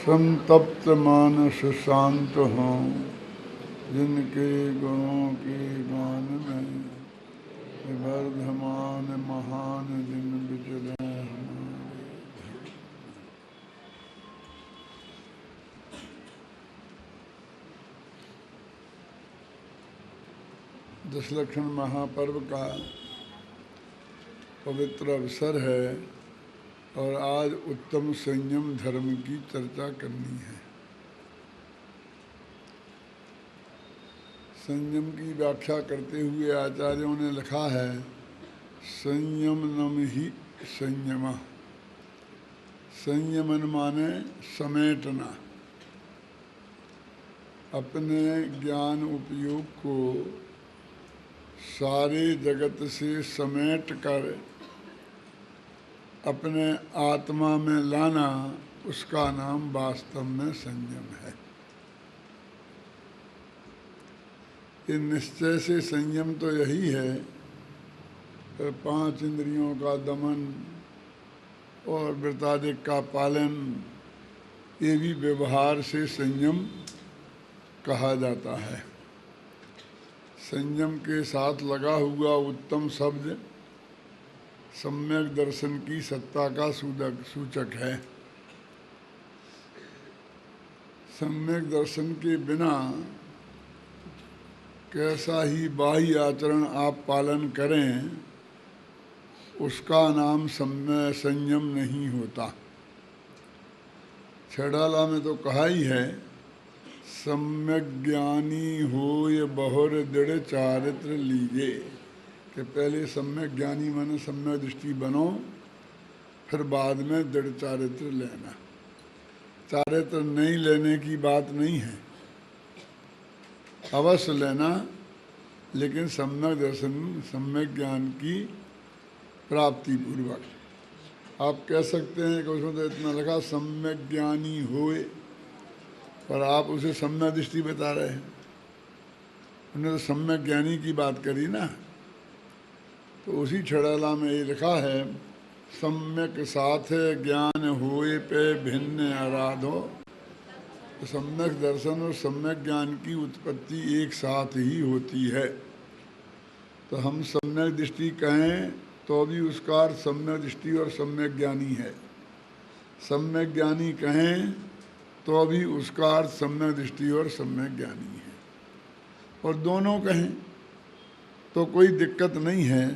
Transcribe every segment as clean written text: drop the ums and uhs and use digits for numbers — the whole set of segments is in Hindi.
संतप्त मानस शांत हों, जिनके गुणों के गान में वर्धमान महान दिन विचले हमारे। दशलक्षण महापर्व का पवित्र अवसर है और आज उत्तम संयम धर्म की चर्चा करनी है। संयम की व्याख्या करते हुए आचार्यों ने लिखा है, संयमनम ही संयम। संयमन माने समेटना, अपने ज्ञान उपयोग को सारे जगत से समेट कर अपने आत्मा में लाना, उसका नाम वास्तव में संयम है। ये निश्चय से संयम तो यही है, पांच इंद्रियों का दमन और वृत्तादिक का पालन, ये भी व्यवहार से संयम कहा जाता है। संयम के साथ लगा हुआ उत्तम शब्द सम्यक दर्शन की सत्ता का सूचक है। सम्यक दर्शन के बिना कैसा ही बाह्य आचरण आप पालन करें, उसका नाम संयम नहीं होता। छेड़ाला में तो कहा ही है, सम्यक ज्ञानी होय बहुर दृढ़ चारित्र लीजे, कि पहले सम्यक ज्ञानी माने सम्यक दृष्टि बनो, फिर बाद में दृढ़ चारित्र लेना। चारित्र नहीं लेने की बात नहीं है, अवश्य लेना, लेकिन सम्यक दर्शन सम्यक ज्ञान की प्राप्ति पूर्वक। आप कह सकते हैं कि उसमें तो इतना लगा सम्यक ज्ञानी होए, पर आप उसे सम्यक दृष्टि बता रहे हैं। उन्होंने तो सम्यक ज्ञानी की बात करी ना। तो उसी छड़ाला में ये लिखा है, सम्यक साथ ज्ञान होए पे भिन्न आराधो। तो सम्यक दर्शन और सम्यक ज्ञान की उत्पत्ति एक साथ ही होती है। तो हम सम्यक दृष्टि कहें तो भी उसका अर्थ सम्यक दृष्टि और सम्यक ज्ञानी है। सम्यक ज्ञानी कहें तो भी उसका अर्थ सम्यक दृष्टि और सम्यक ज्ञानी है। और दोनों कहें तो कोई दिक्कत नहीं है।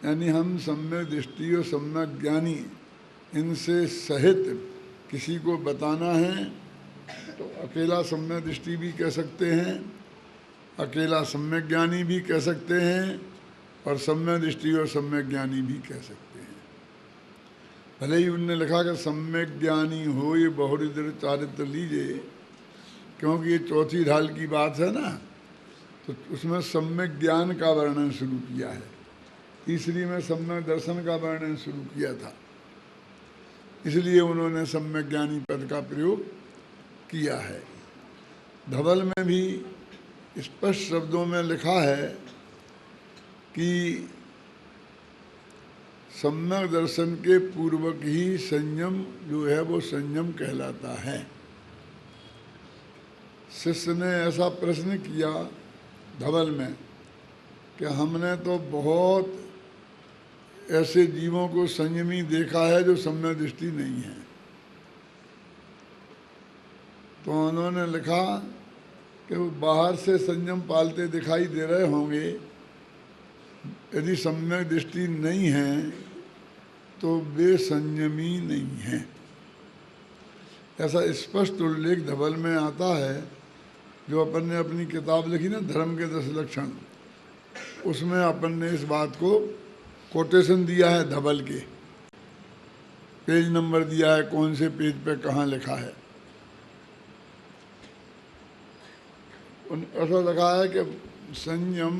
यानी हम सम्यक दृष्टि और सम्यक ज्ञानी इनसे सहित किसी को बताना है तो अकेला सम्यक दृष्टि भी कह सकते हैं, अकेला सम्यक ज्ञानी भी कह सकते हैं, और सम्यक दृष्टि और सम्यक ज्ञानी भी कह सकते हैं। भले ही उनने लिखा कि सम्यक ज्ञानी हो ये बहुदृढ़ चारित्र लीजिए, क्योंकि ये चौथी ढाल की बात है ना, तो उसमें सम्यक ज्ञान का वर्णन शुरू किया है। तीसरी में सम्यक दर्शन का वर्णन शुरू किया था, इसलिए उन्होंने सम्यक ज्ञानी पद का प्रयोग किया है। धवल में भी स्पष्ट शब्दों में लिखा है कि सम्यक दर्शन के पूर्वक ही संयम जो है वो संयम कहलाता है। शिष्य ने ऐसा प्रश्न किया धवल में कि हमने तो बहुत ऐसे जीवों को संयमी देखा है जो सम्यक दृष्टि नहीं है। तो उन्होंने लिखा कि वो बाहर से संयम पालते दिखाई दे रहे होंगे, यदि सम्यक दृष्टि नहीं है तो वे संयमी नहीं हैं। ऐसा स्पष्ट उल्लेख धवल में आता है। जो अपन ने अपनी किताब लिखी ना, धर्म के 10 लक्षण, उसमें अपन ने इस बात को कोटेशन दिया है। धवल के पेज नंबर दिया है, कौन से पेज पे कहाँ लिखा है। ऐसा लिखा है कि संयम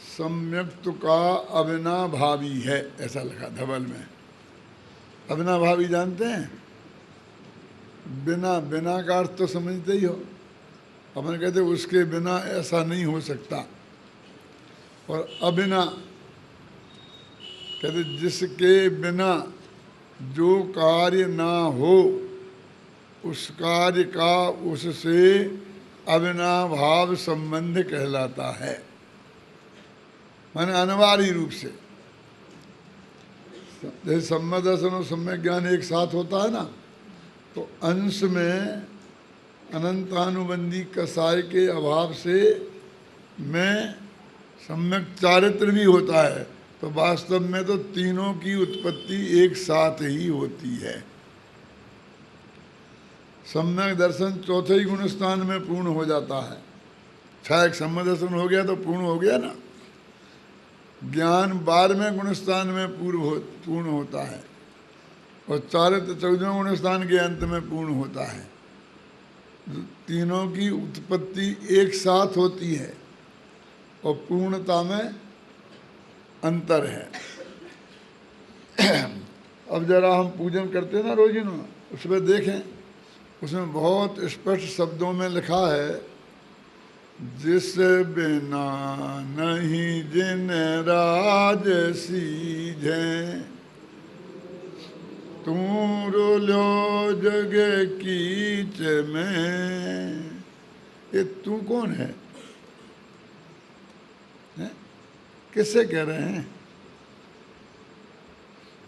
सम्यक्त्व का अविनाभावी है, ऐसा लिखा धवल में। अविनाभावी जानते हैं? बिना, बिना का अर्थ तो समझते ही हो। अपन कहते उसके बिना ऐसा नहीं हो सकता, और अबिना कहते जिसके बिना जो कार्य ना हो उस कार्य का उससे अविनाभाव संबंध कहलाता है। माने अनिवार्य रूप से, जैसे सम्यक दर्शन और सम्यक ज्ञान एक साथ होता है ना, तो अंश में अनंतानुबंधी कसाय के अभाव से में सम्यक चारित्र भी होता है, तो वास्तव में तो तीनों की उत्पत्ति एक साथ ही होती है। सम्यक दर्शन चौथे ही गुण स्थान में पूर्ण हो जाता है। छायक सम्यक दर्शन हो गया तो पूर्ण हो गया ना। ज्ञान 12वें गुण स्थान में पूर्ण होता है और चारित्र 14वें गुण स्थान के अंत में पूर्ण होता है। तीनों की उत्पत्ति एक साथ होती है और पूर्णता में अंतर है। अब जरा हम पूजन करते हैं ना रोजिना, उसमें देखें, उसमें बहुत स्पष्ट शब्दों में लिखा है, जिस बिना नहीं जिन राज सीझे, तू रोलो जग कीच में। ये तू कौन है? किससे कह रहे हैं?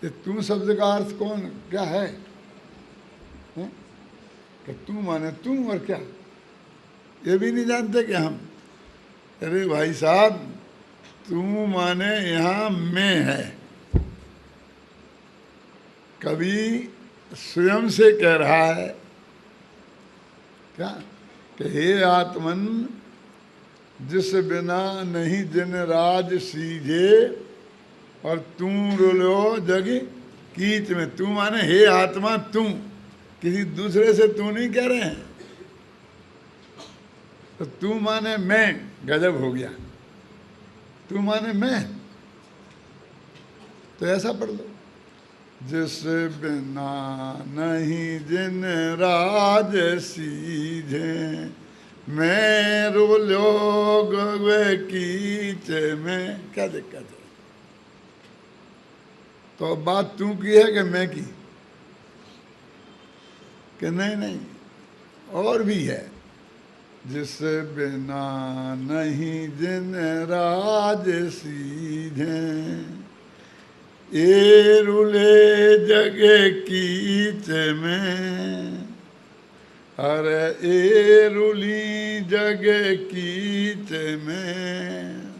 ये तू शब्द का अर्थ कौन क्या है? कि तू माने तू और क्या, ये भी नहीं जानते कि हम? अरे भाई साहब, तू माने यहाँ मैं है। कभी स्वयं से कह रहा है क्या कि हे आत्मन, जिस बिना नहीं जिन राज सीझे, और तू रोलो जग कीच में। तू माने हे आत्मा तू, किसी दूसरे से तू नहीं कह रहे हैं। तो तू माने मैं, गजब हो गया। तू माने मैं, तो ऐसा पढ़ लो, जिस बिना नहीं जिन राज सीझे, मैं रोलो गए कीच में। क्या दिक्कत है? तो बात तू की है कि मैं की? कि नहीं, और भी है। जिस बिना नहीं जिन राज सीझे, ए रुले जगे कीच में। अरे ए रुली जगे कीच में,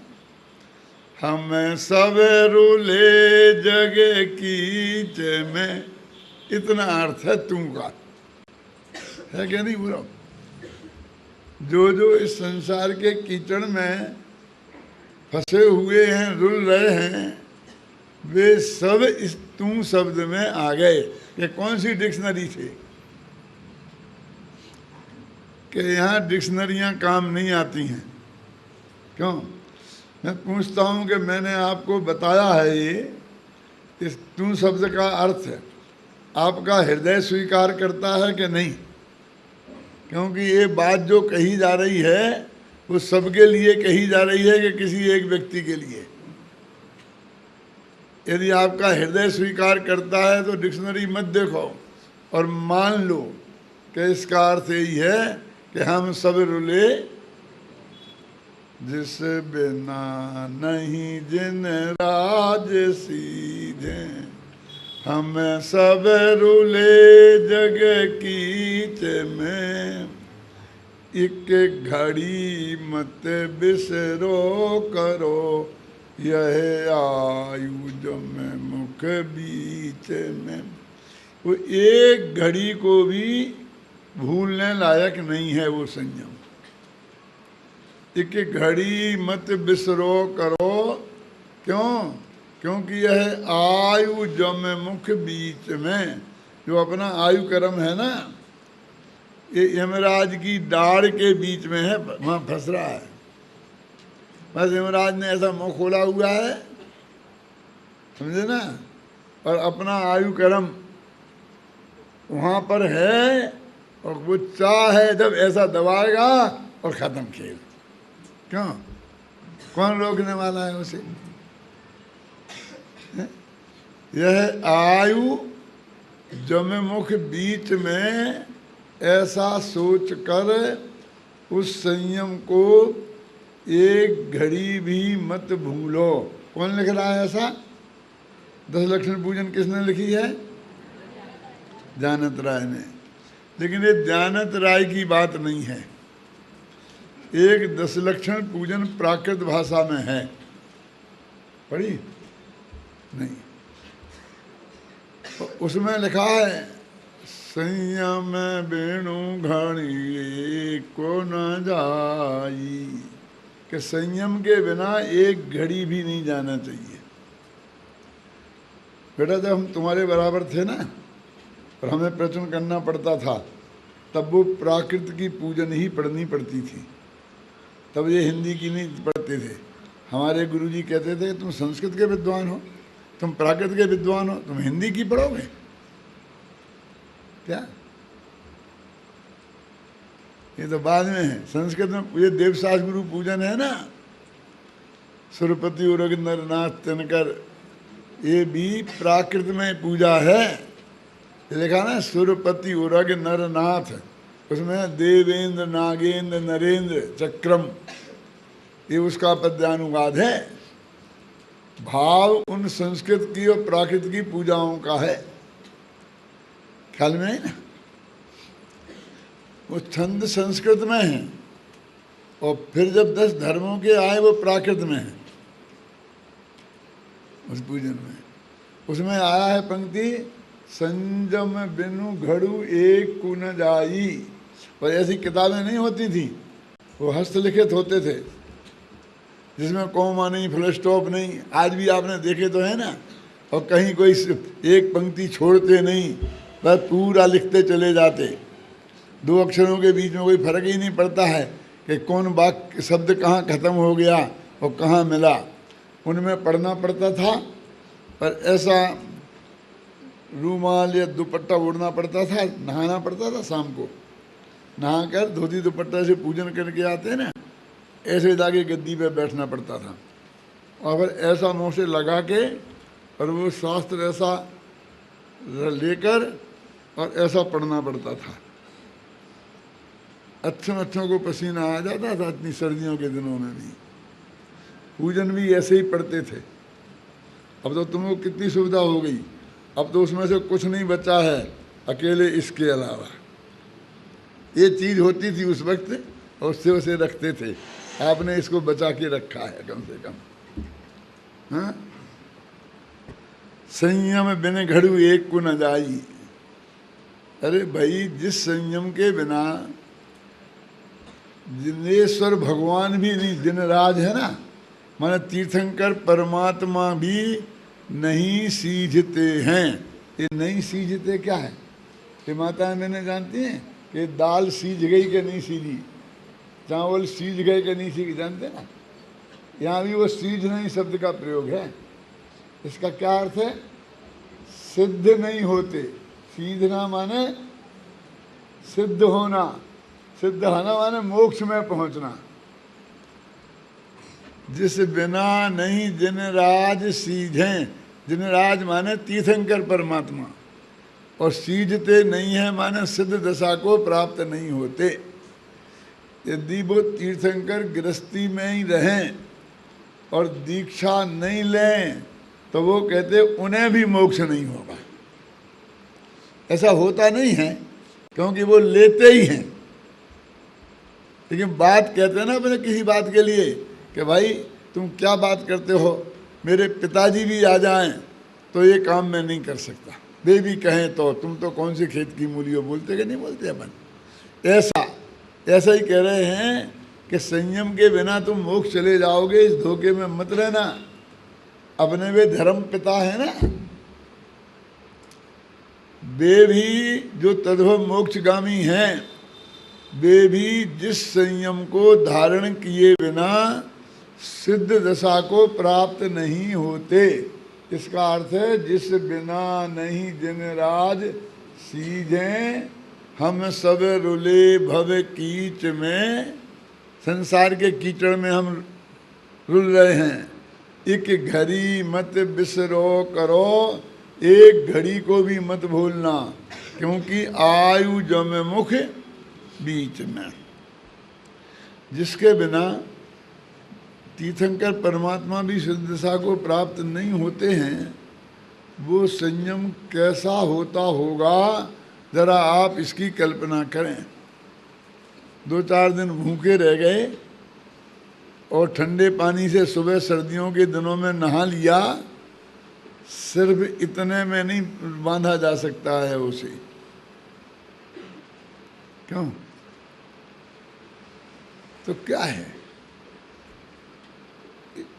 हम सब रुले जगे कीच में। इतना अर्थ है तू का, है क्या नहीं बुरा? जो जो इस संसार के कीचड़ में फंसे हुए हैं, रुल रहे हैं, वे सब इस तू शब्द में आ गए। ये कौन सी डिक्शनरी थी कि यहाँ डिक्शनरियाँ काम नहीं आती हैं? क्यों? मैं पूछता हूँ कि मैंने आपको बताया है ये, इस तू शब्द का अर्थ है, आपका हृदय स्वीकार करता है कि नहीं? क्योंकि ये बात जो कही जा रही है वो सबके लिए कही जा रही है कि किसी एक व्यक्ति के लिए? यदि आपका हृदय स्वीकार करता है तो डिक्शनरी मत देखो और मान लो कि इसका अर्थ यही है कि हम सब रुले जिस बिना नहीं जिन राज सीझे, हम सब रुले जग कीच में। एक घड़ी मत बिसरो करो, यह आयु जो में मुख बीच में। वो एक घड़ी को भी भूलने लायक नहीं है वो संयम। एक घड़ी मत बिसरो करो, क्यों? क्योंकि यह आयु जो में मुख बीच में, जो अपना आयु कर्म है ना, ये यमराज की डाढ़ के बीच में है, वहाँ फंस रहा है। बस यमराज ने ऐसा मुंह खोला हुआ है, समझे ना, और अपना आयु कर्म वहाँ पर है, और वो चाहे जब ऐसा दबाएगा और ख़त्म खेल। क्यों? कौन रोकने वाला है उसे? यह आयु जम मुख बीच में ऐसा सोच कर उस संयम को एक घड़ी भी मत भूलो। कौन लिख रहा है ऐसा? 10 लक्षण पूजन किसने लिखी है? जानत राय ने। लेकिन ये जानत राय की बात नहीं है। एक 10 लक्षण पूजन प्राकृत भाषा में है, पढ़ी नहीं? उसमें लिखा है संयम बेणु घड़ी को न जाई, कि संयम के बिना एक घड़ी भी नहीं जाना चाहिए। बेटा जब हम तुम्हारे बराबर थे ना और हमें प्रवचन करना पड़ता था, तब वो प्राकृत की पूजन ही पढ़नी पड़ती थी। तब ये हिंदी की नहीं पढ़ते थे। हमारे गुरुजी कहते थे तुम संस्कृत के विद्वान हो, तुम प्राकृत के विद्वान हो, तुम हिंदी की पढ़ोगे क्या? ये तो बाद में है। संस्कृत में ये देवसास गुरु पूजन है ना, सुरपति उरग नरनाथ तिनकर, ये भी प्राकृत में पूजा है। ये लिखा ना सुरपति उरग नरनाथ, उसमें देवेंद्र नागेंद्र नरेंद्र चक्रम, ये उसका पद्यानुवाद है। भाव उन संस्कृत की और प्राकृत की पूजाओं का है। ख्याल में है ना? वो छंद संस्कृत में है और फिर जब 10 धर्मों के आए वो प्राकृत में है उस पूजन में। उसमें आया है पंक्ति संजम बिनु घड़ू एक कु न जाई। और ऐसी किताबें नहीं होती थी, वो हस्तलिखित होते थे जिसमें कॉमा नहीं, फुल स्टॉप नहीं। आज भी आपने देखे तो है ना, और कहीं कोई एक पंक्ति छोड़ते नहीं, बस पूरा लिखते चले जाते। 2 अक्षरों के बीच में कोई फर्क ही नहीं पड़ता है कि कौन वाक्य शब्द कहाँ खत्म हो गया और कहाँ मिला। उनमें पढ़ना पड़ता था, पर ऐसा रूमाल या दुपट्टा ओढ़ना पड़ता था, नहाना पड़ता था। शाम को नहाकर धोती दुपट्टा से पूजन करके आते ना, ऐसे जाके गद्दी पे बैठना पड़ता था और फिर ऐसा मुँह से लगा के और वो शास्त्र ऐसा लेकर और ऐसा पढ़ना पड़ता था। अच्छों को पसीना आ जाता था इतनी सर्दियों के दिनों में भी। पूजन भी ऐसे ही पढ़ते थे। अब तो तुमको कितनी सुविधा हो गई, अब तो उसमें से कुछ नहीं बचा है अकेले इसके अलावा। ये चीज़ होती थी उस वक्त और उससे उसे रखते थे। आपने इसको बचा के रखा है कम से कम। हाँ, संयम बिन घड़ू एक को न जाई। अरे भाई, जिस संयम के बिना जिनेश्वर भगवान भी नहीं, जिनराज है ना, माने तीर्थंकर परमात्मा भी नहीं सीझते हैं। ये नहीं सीझते क्या है? ये माता मैंने जानती हैं कि दाल सीझ गई कि नहीं सीझी, चावल सीझ गए कि नहीं सीझ, जानते ना? यहाँ भी वो सीझ नहीं शब्द का प्रयोग है। इसका क्या अर्थ है? सिद्ध नहीं होते। सीधना माने सिद्ध होना, सिद्ध होना माने मोक्ष में पहुंचना। जिस बिना नहीं जिन राज सीझें, जिन राज माने तीर्थंकर परमात्मा, और सीझते नहीं है माने सिद्ध दशा को प्राप्त नहीं होते। यदि वो तीर्थंकर गृहस्थी में ही रहें और दीक्षा नहीं लें तो वो कहते उन्हें भी मोक्ष नहीं होगा। ऐसा होता नहीं है क्योंकि वो लेते ही हैं। लेकिन बात कहते हैं ना अपने किसी बात के लिए कि भाई तुम क्या बात करते हो, मेरे पिताजी भी आ जाएं तो ये काम मैं नहीं कर सकता, वे भी कहें तो तुम तो कौन सी खेत की मूली हो, बोलते कि नहीं बोलते अपन? ऐसा ही कह रहे हैं कि संयम के बिना तुम मोक्ष चले जाओगे, इस धोखे में मत रहना। अपने वे धर्म पिता है ना, वे भी जो तद्भव मोक्षगामी हैं, वे भी जिस संयम को धारण किए बिना सिद्ध दशा को प्राप्त नहीं होते। इसका अर्थ है जिस बिना नहीं जिन राज सीझें, हम सब रुले भव कीच में। संसार के कीचड़ में हम रुल रहे हैं। एक घड़ी मत बिसरो करो, एक घड़ी को भी मत भूलना। क्योंकि आयु जम मुख बीच में, जिसके बिना तीर्थंकर परमात्मा भी शुद्ध दशा को प्राप्त नहीं होते हैं, वो संयम कैसा होता होगा जरा आप इसकी कल्पना करें। 2-4 दिन भूखे रह गए और ठंडे पानी से सुबह सर्दियों के दिनों में नहा लिया, सिर्फ इतने में नहीं बांधा जा सकता है उसे। क्यों? तो क्या है,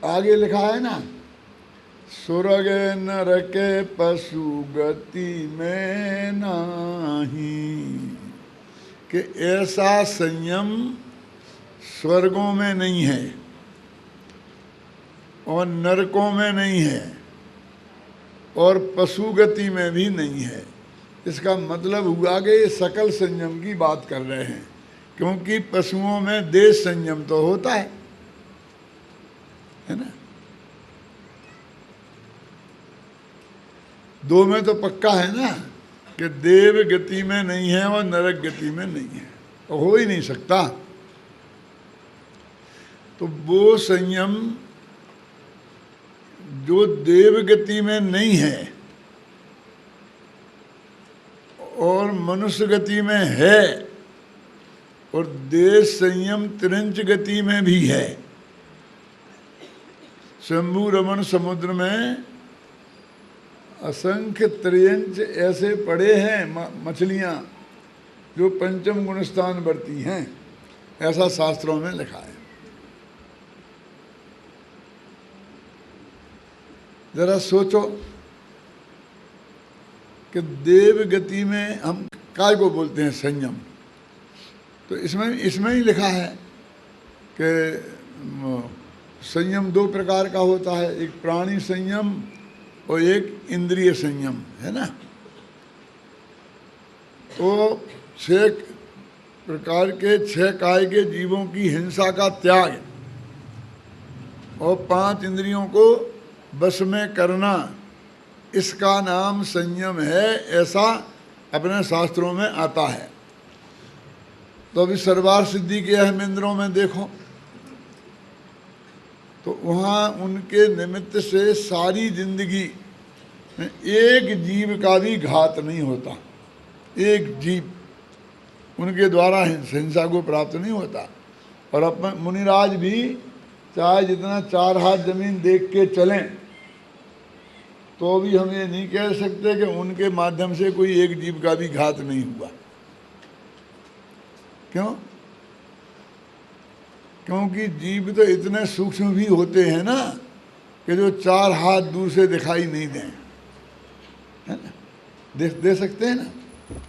आगे लिखा है ना, स्वर्ग नरक पशु गति में नाही, कि ऐसा संयम स्वर्गों में नहीं है और नरकों में नहीं है और पशु गति में भी नहीं है। इसका मतलब हुआ कि ये सकल संयम की बात कर रहे हैं, क्योंकि पशुओं में देश संयम तो होता है ना। 2 में तो पक्का है ना कि देव गति में नहीं है और नरक गति में नहीं है, और हो ही नहीं सकता। तो वो संयम जो देव गति में नहीं है और मनुष्य गति में है और देश संयम त्रिंच गति में भी है। शंभु रमण समुद्र में असंख्य त्रियंच ऐसे पड़े हैं मछलियां जो पंचम गुण स्थान बरती हैं, ऐसा शास्त्रों में लिखा है। जरा सोचो कि देव गति में हम काय को बोलते हैं संयम, तो इसमें ही लिखा है कि संयम 2 प्रकार का होता है, एक प्राणी संयम और एक इंद्रिय संयम, है ना। तो 6 प्रकार के 6 काय के जीवों की हिंसा का त्याग और 5 इंद्रियों को बस में करना, इसका नाम संयम है, ऐसा अपने शास्त्रों में आता है। तो अभी सर्वार सिद्धि के अहम इंद्रों में देखो तो वहाँ उनके निमित्त से सारी जिंदगी में एक जीव का भी घात नहीं होता, एक जीव उनके द्वारा हिंसा को प्राप्त नहीं होता। और अपने मुनिराज भी चाहे जितना 4 हाथ जमीन देख के चलें तो भी हम ये नहीं कह सकते कि उनके माध्यम से कोई एक जीव का भी घात नहीं हुआ। क्यों? क्योंकि जीव तो इतने सूक्ष्म भी होते हैं ना कि जो 4 हाथ दूर से दिखाई नहीं दें, है ना। दे सकते हैं ना।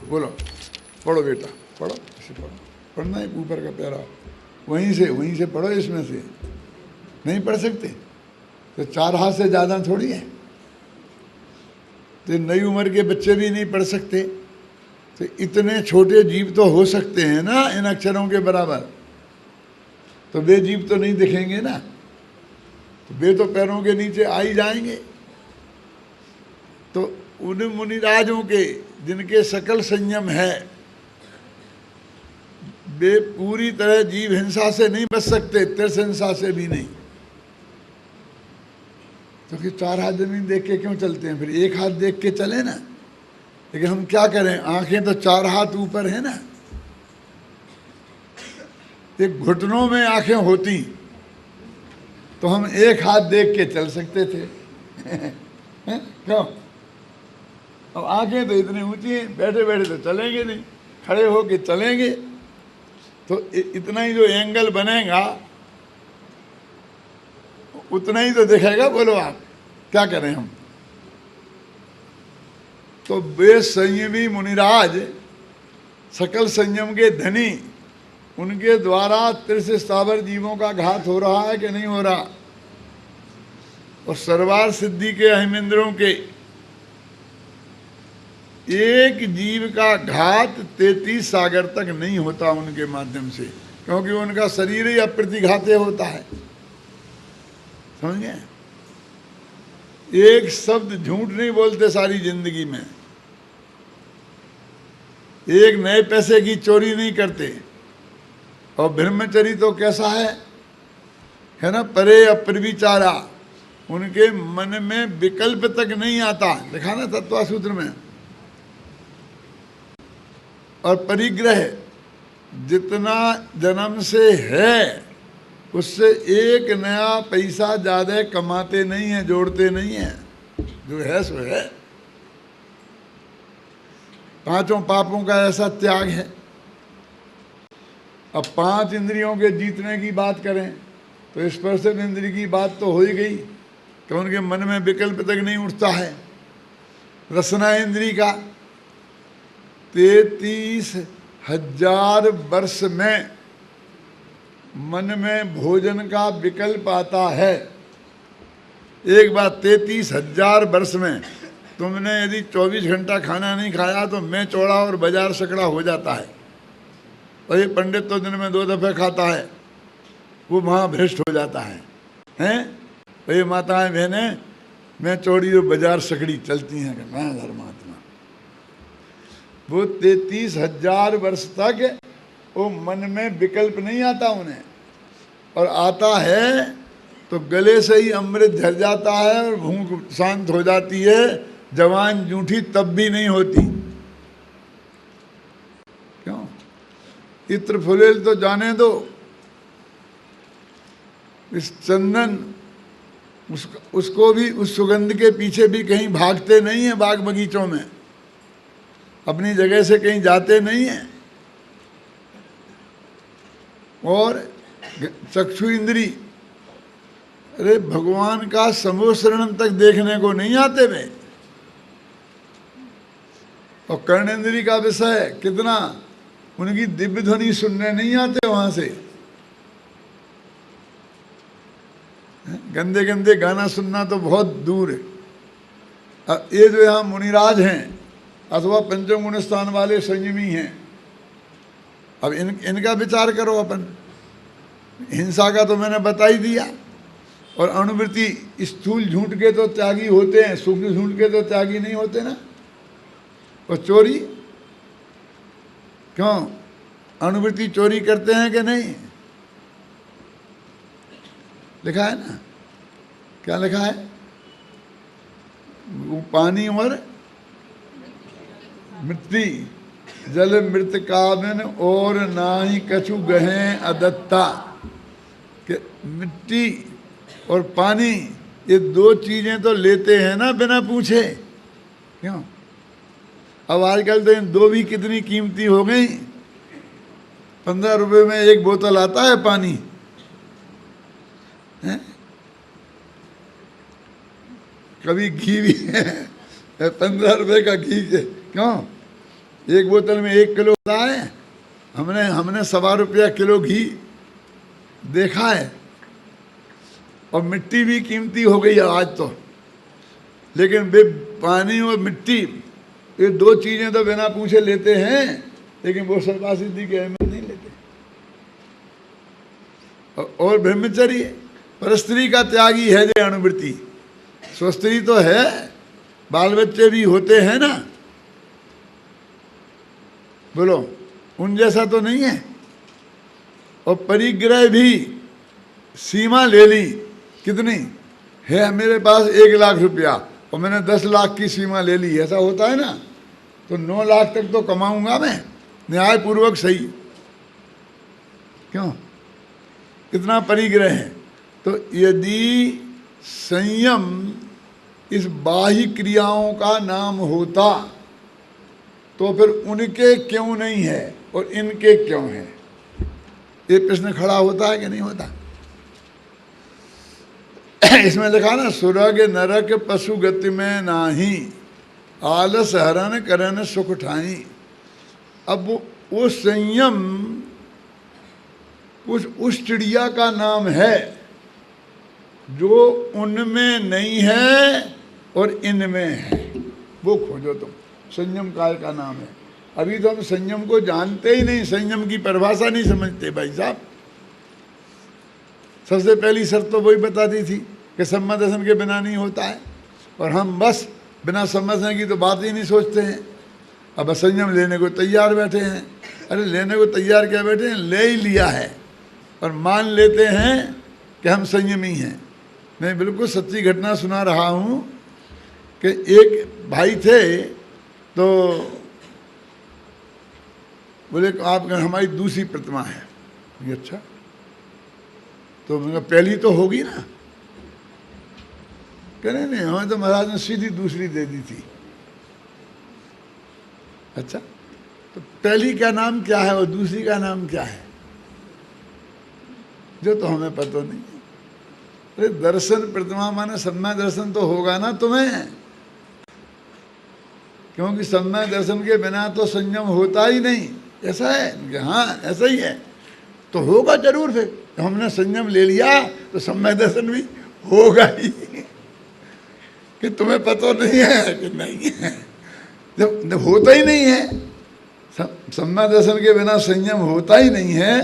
बोलो, पढ़ो बेटा, पढ़ो, इसे पढ़ो, पढ़ना है ऊपर का प्यारा, वहीं से पढ़ो, इसमें से नहीं पढ़ सकते तो 4 हाथ से ज़्यादा थोड़ी है। तो नई उम्र के बच्चे भी नहीं पढ़ सकते, तो इतने छोटे जीव तो हो सकते हैं ना इन अक्षरों के बराबर। तो वे जीव तो नहीं दिखेंगे ना, तो वे तो पैरों के नीचे आ ही जाएंगे। तो उन मुनिराजों के जिनके सकल संयम है, वे पूरी तरह जीव हिंसा से नहीं बच सकते, तिरस हिंसा से भी नहीं। तो कि 4 हाथ जमीन देख के क्यों चलते हैं, फिर 1 हाथ देख के चले ना। लेकिन हम क्या करें, आंखें तो 4 हाथ ऊपर है ना। एक घुटनों में आंखें होती तो हम 1 हाथ देख के चल सकते थे। क्यों? अब आंखें तो इतनी ऊंची हैं, बैठे बैठे तो चलेंगे नहीं, खड़े होके चलेंगे तो इतना ही जो एंगल बनेगा उतना ही तो दिखेगा। बोलो आप क्या करें हम। तो वे संयमी मुनिराज सकल संयम के धनी, उनके द्वारा त्रिश स्थावर जीवों का घात हो रहा है कि नहीं हो रहा। और सर्वार सिद्धि के अहिमिंद्रों के एक जीव का घात 33 सागर तक नहीं होता उनके माध्यम से, क्योंकि उनका शरीर ही अप्रतिघाते होता है। समझ गए? एक शब्द झूठ नहीं बोलते सारी जिंदगी में, एक नए पैसे की चोरी नहीं करते। और ब्रह्मचरी तो कैसा है ना, परे अप्रविचारा, उनके मन में विकल्प तक नहीं आता, लिखा ना तत्व सूत्र में। और परिग्रह जितना जन्म से है उससे एक नया पैसा ज्यादा कमाते नहीं है, जोड़ते नहीं है, जो है सो है। पांचों पापों का ऐसा त्याग है। अब 5 इंद्रियों के जीतने की बात करें तो स्पर्शन इंद्रिय की बात तो हो ही गई कि उनके मन में विकल्प तक नहीं उठता है। रसना इंद्रिय का 33,000 वर्ष में मन में भोजन का विकल्प आता है। एक बात, 33,000 वर्ष में तुमने यदि 24 घंटा खाना नहीं खाया तो मैं चौड़ा और बाजार सकड़ा हो जाता है। और ये पंडित तो दिन में 2 दफे खाता है, वो महाभ्रष्ट हो जाता है, हैं? तो ये माताएं बहनें मैं चौड़ी और बाजार सकड़ी चलती हैं कि मैं धर्मात्मा। वो 33,000 वर्ष तक वो मन में विकल्प नहीं आता उन्हें, और आता है तो गले से ही अमृत झर जाता है और भूख शांत हो जाती है। जवान जूठी तब भी नहीं होती। क्यों? इत्र फुलेल तो जाने दो, इस चंदन उसको भी, उस सुगंध के पीछे भी कहीं भागते नहीं है, बाग बगीचों में अपनी जगह से कहीं जाते नहीं है। और चक्षु इंद्री, अरे भगवान का समोसरण तक देखने को नहीं आते वे। और कर्ण इंद्री का विषय कितना, उनकी दिव्य ध्वनि सुनने नहीं आते वहां से। गंदे गंदे गाना सुनना तो बहुत दूर है। अब ये जो यहाँ मुनिराज हैं अथवा पंचम गुण स्थान वाले संयमी हैं, अब इनका विचार करो अपन। हिंसा का तो मैंने बता ही दिया। और अणुवृत्ति, स्थूल झूठ के तो त्यागी होते हैं, सूक्ष्म झूठ के तो त्यागी नहीं होते ना। और चोरी, क्यों अणुवृत्ति चोरी करते हैं कि नहीं? लिखा है ना, क्या लिखा है? वो पानी और मिट्टी, जल मृत काबिन और नाही कछु गहें अदत्ता। कि मिट्टी और पानी ये 2 चीजें तो लेते हैं ना बिना पूछे। क्यों? अब आजकल तो इन 2 भी कितनी कीमती हो गई। 15 रुपए में 1 बोतल आता है पानी, है? कभी घी भी है 15 रुपए का घी के। क्यों? 1 बोतल में 1 किलो होता है। हमने 1.25 रुपया किलो घी देखा है। और मिट्टी भी कीमती हो गई है आज तो। लेकिन वे पानी और मिट्टी ये 2 चीजें तो बिना पूछे लेते हैं, लेकिन वो सर्वा सिद्धि की अहमियत नहीं लेते। और ब्रह्मचर्य परस्त्री का त्यागी है जो अणुवृत्ति। स्वस्त्री तो है, बाल बच्चे भी होते हैं ना, बोलो उन जैसा तो नहीं है। और परिग्रह भी सीमा ले ली, कितनी है? मेरे पास 1 लाख रुपया और मैंने 10 लाख की सीमा ले ली, ऐसा होता है ना। तो 9 लाख तक तो कमाऊंगा मैं, न्यायपूर्वक सही। क्यों? कितना परिग्रह है। तो यदि संयम इस बाह्य क्रियाओं का नाम होता तो फिर उनके क्यों नहीं है और इनके क्यों है, ये प्रश्न खड़ा होता है कि नहीं होता? इसमें लिखा ना, सुरग नरक पशु गति में नाही, आलस हरण करन सुख ठाई। अब वो संयम उस चिड़िया का नाम है जो उनमें नहीं है और इनमें है। वो खोजो तुम, संयम काय का नाम है। अभी तो हम संयम को जानते ही नहीं, संयम की परिभाषा नहीं समझते भाई साहब। सबसे पहली शर्त तो वही बता दी थी कि सम्मत दर्शन के बिना नहीं होता है, और हम बस बिना सम्मत दर्शन की तो बात ही नहीं सोचते हैं। अब असंयम लेने को तैयार बैठे हैं। अरे लेने को तैयार क्या बैठे हैं, ले ही लिया है और मान लेते हैं कि हम संयमी हैं। मैं बिल्कुल सच्ची घटना सुना रहा हूँ कि एक भाई थे तो बोले आप हमारी दूसरी प्रतिमा है। ये अच्छा, तो मैंने कहा पहली तो होगी ना। कह रहे नहीं, हमें तो महाराज ने सीधी दूसरी दे दी थी। अच्छा, तो पहली का नाम क्या है और दूसरी का नाम क्या है, जो तो हमें पता नहीं। अरे दर्शन प्रतिमा माने सम्यक दर्शन तो होगा ना तुम्हें, क्योंकि सम्यक दर्शन के बिना तो संयम होता ही नहीं। ऐसा है, हाँ ऐसा ही है, तो होगा जरूर। फिर हमने संयम ले लिया तो सम्यक दर्शन भी होगा ही, कि तुम्हें पता नहीं है कि नहीं है। जब होता ही नहीं है, सम्यक दर्शन के बिना संयम होता ही नहीं है,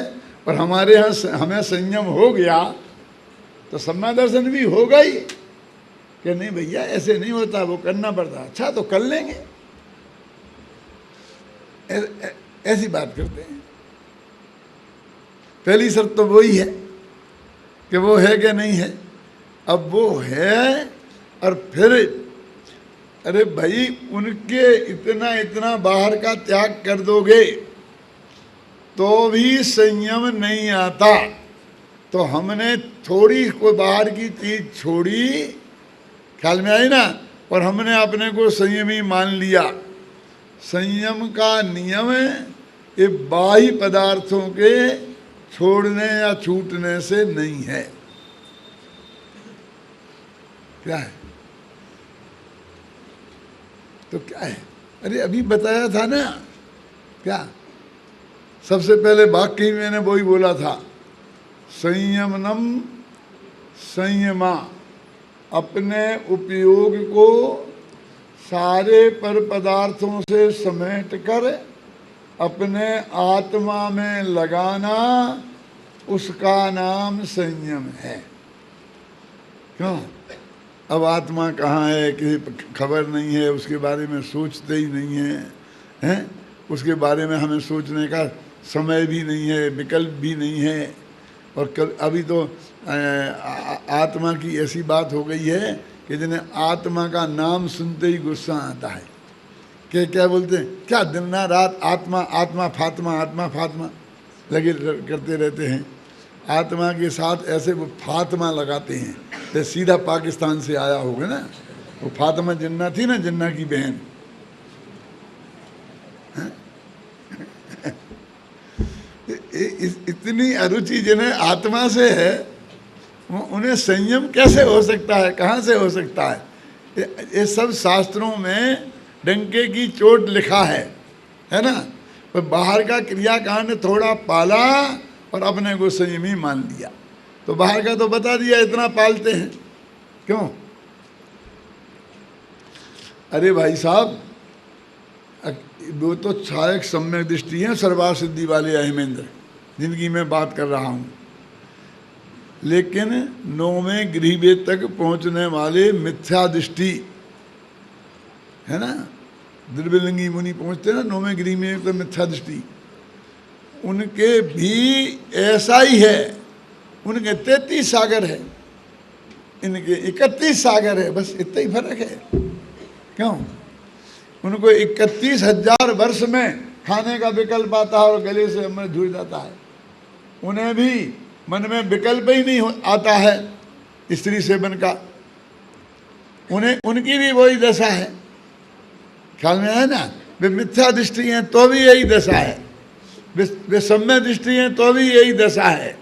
और हमारे यहाँ हमें संयम हो गया तो सम्यक दर्शन भी होगा ही। कि नहीं भैया ऐसे नहीं होता, वो करना पड़ता। अच्छा तो कर लेंगे, ऐसी बात करते हैं। पहली शर्त तो वही है कि वो है कि नहीं है। अब वो है और फिर अरे भाई उनके इतना इतना बाहर का त्याग कर दोगे तो भी संयम नहीं आता। तो हमने थोड़ी कोई बाहर की चीज छोड़ी, ख्याल में आई ना, और हमने अपने को संयमी मान लिया। संयम का नियम ये बाह्य पदार्थों के छोड़ने या छूटने से नहीं है। क्या है? तो क्या है? अरे अभी बताया था ना, क्या सबसे पहले वाक्य ही मैंने वही बोला था, संयमनम संयमा, अपने उपयोग को सारे पर पदार्थों से समेट कर अपने आत्मा में लगाना, उसका नाम संयम है। क्यों? अब आत्मा कहाँ है किसी खबर नहीं है, उसके बारे में सोचते ही नहीं है, हैं? उसके बारे में हमें सोचने का समय भी नहीं है, विकल्प भी नहीं है। और अभी तो आत्मा की ऐसी बात हो गई है कि जिन्हें आत्मा का नाम सुनते ही गुस्सा आता है। कि क्या बोलते हैं, क्या दिन रात आत्मा आत्मा फात्मा आत्मा फात्मा लगे करते रहते हैं। आत्मा के साथ ऐसे वो फात्मा लगाते हैं, तो सीधा पाकिस्तान से आया होगा ना। वो फातिमा जिन्ना थी ना, जिन्ना की बहन, इतनी अरुचि जिन्हें आत्मा से है, उन्हें संयम कैसे हो सकता है, कहाँ से हो सकता है? ये सब शास्त्रों में डंके की चोट लिखा है ना। पर बाहर का क्रियाकांड थोड़ा पाला और अपने को संयमी मान लिया। तो बाहर का तो बता दिया इतना पालते हैं, क्यों? अरे भाई साहब, वो तो छायक सम्यक दृष्टि है सर्वा सिद्धि वाले अहमेंद्र, जिनकी मैं बात कर रहा हूँ। लेकिन नौवें गृहवेद तक पहुँचने वाले मिथ्या दृष्टि है ना, द्रव्यलिंगी मुनि पहुँचते ना नौवें गृहवेद तक मिथ्या दृष्टि, उनके भी ऐसा ही है। उनके 33 सागर है, इनके 31 सागर है, बस इतना ही फर्क है। क्यों? उनको 31,000 वर्ष में खाने का विकल्प आता है और गले से अमृत जुड़ जाता है। उन्हें भी मन में विकल्प ही नहीं आता है स्त्री सेवन का। उन्हें उनकी भी वही दशा है, ख्याल में है ना। वे मिथ्या दृष्टि हैं तो भी यही दशा है, वे सम्यक दृष्टि हैं तो भी यही दशा है।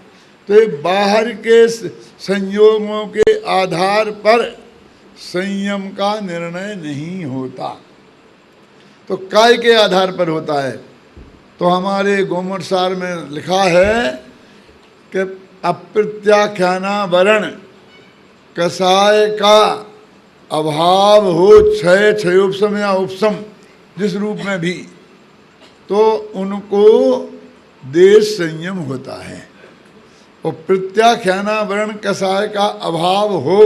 तो ये बाहर के संयोगों के आधार पर संयम का निर्णय नहीं होता, तो काय के आधार पर होता है। तो हमारे गोमटसार में लिखा है कि अप्रत्याख्याना वर्ण कसाय का अभाव हो, क्षय क्षयोपशम या उपशम जिस रूप में भी, तो उनको देश संयम होता है। और प्रत्याख्याना वर्ण कसाय का अभाव हो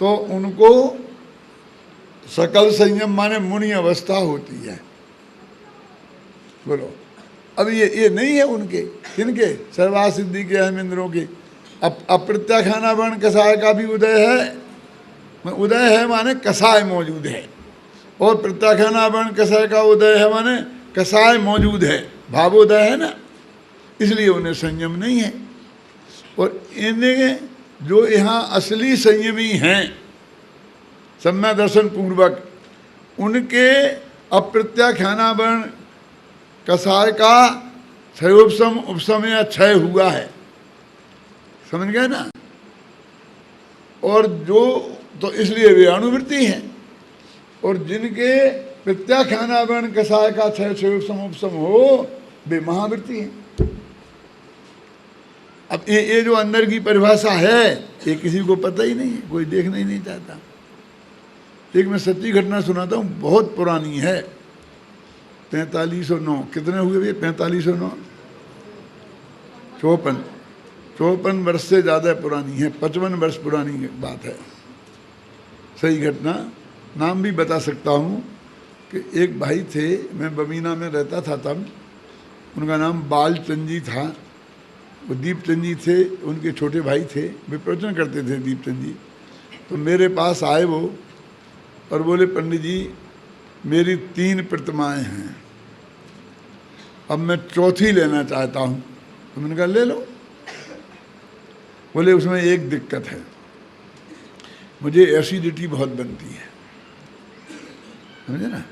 तो उनको सकल संयम माने मुनि अवस्था होती है। बोलो, अब ये नहीं है उनके, किनके? सर्वा सिद्धि के अहम इंद्रों के। अब अप्रत्याख्याना वर्ण कसाय का भी उदय है, उदय है माने कसाय मौजूद है, और प्रत्याख्याना वर्ण कसाय का उदय है माने कसाय मौजूद है, भावोदय है ना, इसलिए उन्हें संयम नहीं है। और इन्हें जो यहाँ असली संयमी हैं सम्यक दर्शन पूर्वक, उनके अप्रत्याख्याना वर्ण कसाय का क्षयोपशम उपशम या क्षय हुआ है, समझ गए ना। और जो तो इसलिए वे अनुवृत्ति हैं, और जिनके प्रत्याख्याना वर्ण कसाय का क्षय क्षयोपशम उपशम हो वे महावृत्ति हैं। अब ये जो अंदर की परिभाषा है ये किसी को पता ही नहीं है, कोई देखना ही नहीं चाहता। एक मैं सच्ची घटना सुनाता हूँ, बहुत पुरानी है, 4509 कितने हुए भैया? 4509 54 वर्ष से ज़्यादा पुरानी है, 55 वर्ष पुरानी बात है। सही घटना, नाम भी बता सकता हूँ कि एक भाई थे, मैं बमीना में रहता था तब, उनका नाम बालचंद जी था, वो दीपचंद जी थे, उनके छोटे भाई थे, वे प्रवचन करते थे दीपचंद जी। तो मेरे पास आए वो और बोले, पंडित जी मेरी 3 प्रतिमाएं हैं, अब मैं चौथी लेना चाहता हूँ। तो मैंने कहा ले लो। बोले उसमें एक दिक्कत है, मुझे एसिडिटी बहुत बनती है, समझे ना,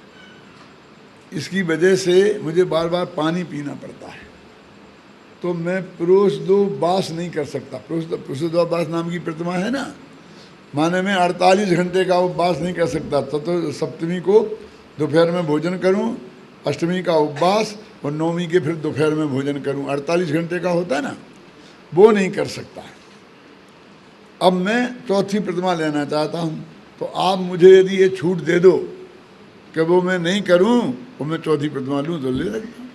इसकी वजह से मुझे बार बार पानी पीना पड़ता है, तो मैं प्रोषदोबास नहीं कर सकता। प्रोषदोबास नाम की प्रतिमा है ना, माने मैं 48 घंटे का उपवास नहीं कर सकता। तो सप्तमी को दोपहर में भोजन करूं, अष्टमी का उपवास, और नौमी के फिर दोपहर में भोजन करूं, 48 घंटे का होता है ना, वो नहीं कर सकता। अब मैं चौथी प्रतिमा लेना चाहता हूं, तो आप मुझे यदि ये छूट दे दो कि वो मैं नहीं करूं और मैं चौथी प्रतिमा लूं तो ले सकता हूं।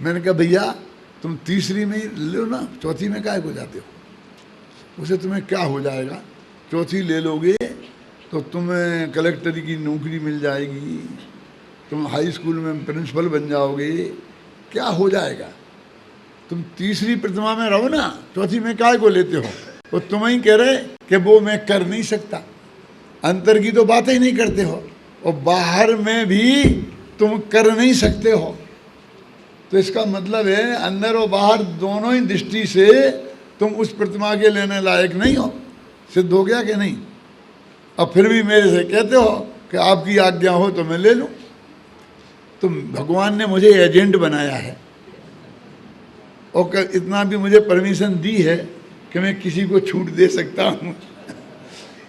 मैंने कहा भैया तुम तीसरी में ही लो ना, चौथी में काहे को जाते हो? उसे तुम्हें क्या हो जाएगा, चौथी ले लोगे तो तुम्हें कलेक्टर की नौकरी मिल जाएगी, तुम हाई स्कूल में प्रिंसिपल बन जाओगे, क्या हो जाएगा? तुम तीसरी प्रतिमा में रहो ना, चौथी में काहे को लेते हो? वो तुम ही कह रहे कि वो मैं कर नहीं सकता, अंतर की तो बात ही नहीं करते हो, और बाहर में भी तुम कर नहीं सकते हो। तो इसका मतलब है अंदर और बाहर दोनों ही दृष्टि से तुम उस प्रतिमा के लेने लायक नहीं हो। सिद्ध हो गया कि नहीं? अब फिर भी मेरे से कहते हो कि आपकी आज्ञा हो तो मैं ले लूं। तो भगवान ने मुझे एजेंट बनाया है, और इतना भी मुझे परमिशन दी है कि मैं किसी को छूट दे सकता हूँ।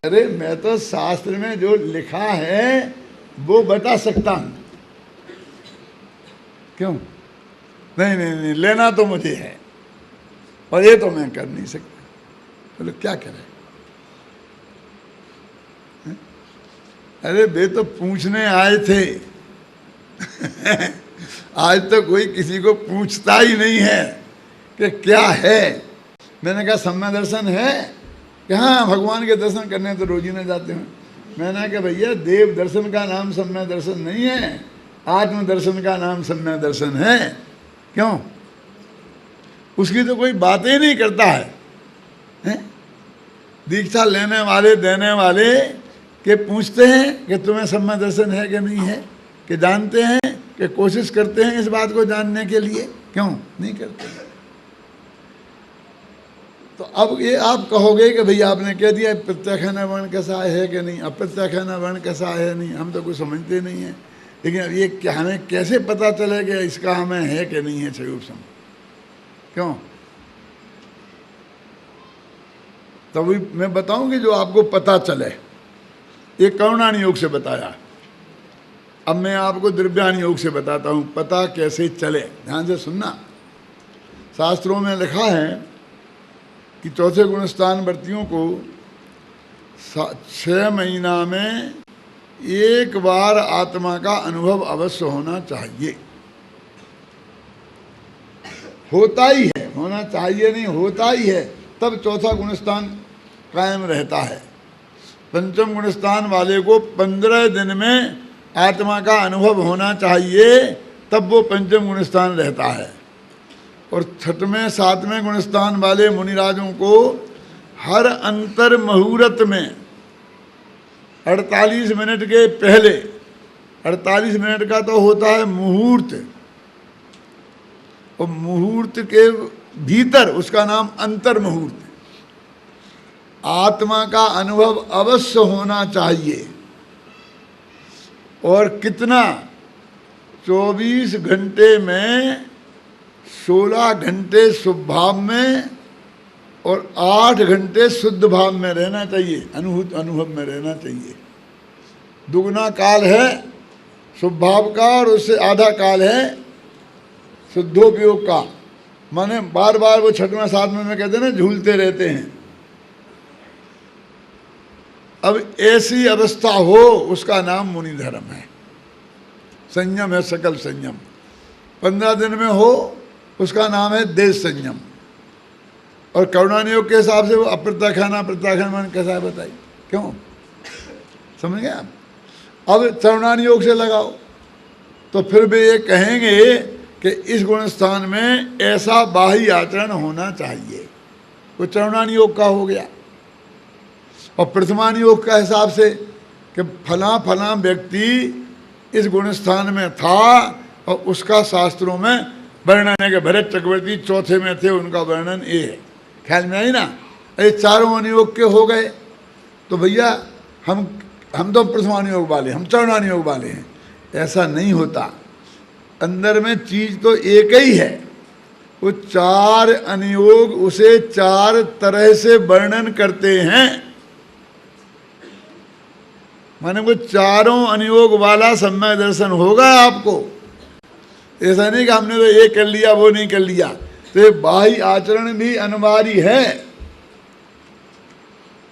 अरे मैं तो शास्त्र में जो लिखा है वो बता सकता हूँ, क्यों? नहीं नहीं नहीं, लेना तो मुझे है, और ये तो मैं कर नहीं सकता। बोले क्या करें? अरे वे तो पूछने आए थे आज तो कोई किसी को पूछता ही नहीं है कि क्या है। मैंने कहा सम्यक दर्शन है कि हाँ, भगवान के दर्शन करने तो रोज ही न जाते हैं। मैंने कहा भैया देव दर्शन का नाम सम्यक दर्शन नहीं है, आत्म दर्शन का नाम सम्यक दर्शन है। क्यों? उसकी तो कोई बात ही नहीं करता है? दीक्षा लेने वाले देने वाले के पूछते हैं कि तुम्हें सम्यक दर्शन है कि नहीं है, कि जानते हैं, कि कोशिश करते हैं इस बात को जानने के लिए? क्यों नहीं करते? तो अब ये आप कहोगे कि भैया आपने कह दिया प्रत्याख्याना वर्ण कैसा है कि नहीं, अप्रत्याख्याना वर्ण कैसा है नहीं, हम तो कुछ समझते नहीं है। लेकिन अब ये क्या हमें कैसे पता चलेगा इसका हमें है कि नहीं है क्षयोपशम? क्यों? तभी मैं बताऊंगी जो आपको पता चले। ये करुणान योग से बताया, अब मैं आपको द्रव्यान योग से बताता हूँ पता कैसे चले। ध्यान से सुनना। शास्त्रों में लिखा है कि चौथे गुणस्थान व्रतियों को 6 महीना में एक बार आत्मा का अनुभव अवश्य होना चाहिए। होता ही है, होना चाहिए नहीं, होता ही है, तब चौथा गुणस्थान कायम रहता है। पंचम गुणस्थान वाले को 15 दिन में आत्मा का अनुभव होना चाहिए, तब वो पंचम गुण स्थान रहता है। और छठवें सातवें गुण स्थान वाले मुनिराजों को हर अंतर मुहूर्त में 48 मिनट के पहले, 48 मिनट का तो होता है मुहूर्त, और मुहूर्त के भीतर उसका नाम अंतर मुहूर्त। आत्मा का अनुभव अवश्य होना चाहिए। और कितना? 24 घंटे में 16 घंटे शुभ भाव में और 8 घंटे शुद्ध भाव में रहना चाहिए, अनुभव में रहना चाहिए। दुगना काल है शुभ भाव का और उससे आधा काल है शुद्धोपयोग का। माने बार बार वो छठवां सातवें में कहते हैं ना, झूलते रहते हैं। अब ऐसी अवस्था हो, उसका नाम मुनि धर्म है, संयम है, सकल संयम। 15 दिन में हो, उसका नाम है देश संयम। और करुणा नियोग के हिसाब से वो अप्रत्याख्यान, प्रत्याख्यान मान कैसा है बताइए, क्यों? समझ गए आप? अब करुणा नियोग से लगाओ तो फिर भी ये कहेंगे कि इस गुण स्थान में ऐसा बाह्य आचरण होना चाहिए, वो करुणा नियोग का हो गया। और प्रथमा नियोग का हिसाब से कि फला फला व्यक्ति इस गुण स्थान में था और उसका शास्त्रों में वर्णन है कि भरत चक्रवर्ती चौथे में थे, उनका वर्णन ये है। ख्याल में आई ना? अरे चारों अनुयोग के हो गए तो भैया हम तो प्रथमानुयोग वाले, हम चरणानुयोग वाले हैं। ऐसा नहीं होता। अंदर में चीज तो एक ही है, वो 4 अनुयोग उसे 4 तरह से वर्णन करते हैं। माने वो चारों अनुयोग वाला सम्यक दर्शन होगा आपको। ऐसा नहीं कि हमने तो ये कर लिया वो नहीं कर लिया। तो ये बाह्य आचरण भी अनिवार्य है,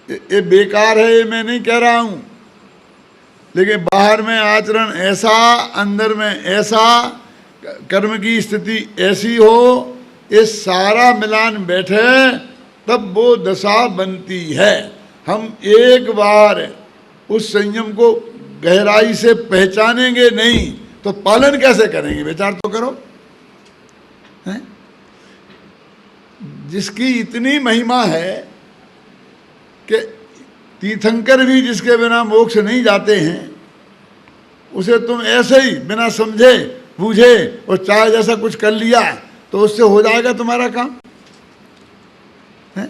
ये बेकार है ये मैं नहीं कह रहा हूं, लेकिन बाहर में आचरण ऐसा, अंदर में ऐसा, कर्म की स्थिति ऐसी हो, ये सारा मिलान बैठे तब वो दशा बनती है। हम एक बार उस संयम को गहराई से पहचानेंगे नहीं तो पालन कैसे करेंगे? विचार तो करो। हैं? जिसकी इतनी महिमा है कि तीर्थंकर भी जिसके बिना मोक्ष नहीं जाते हैं, उसे तुम ऐसे ही बिना समझे बूझे और चाहे जैसा कुछ कर लिया तो उससे हो जाएगा तुम्हारा काम? है?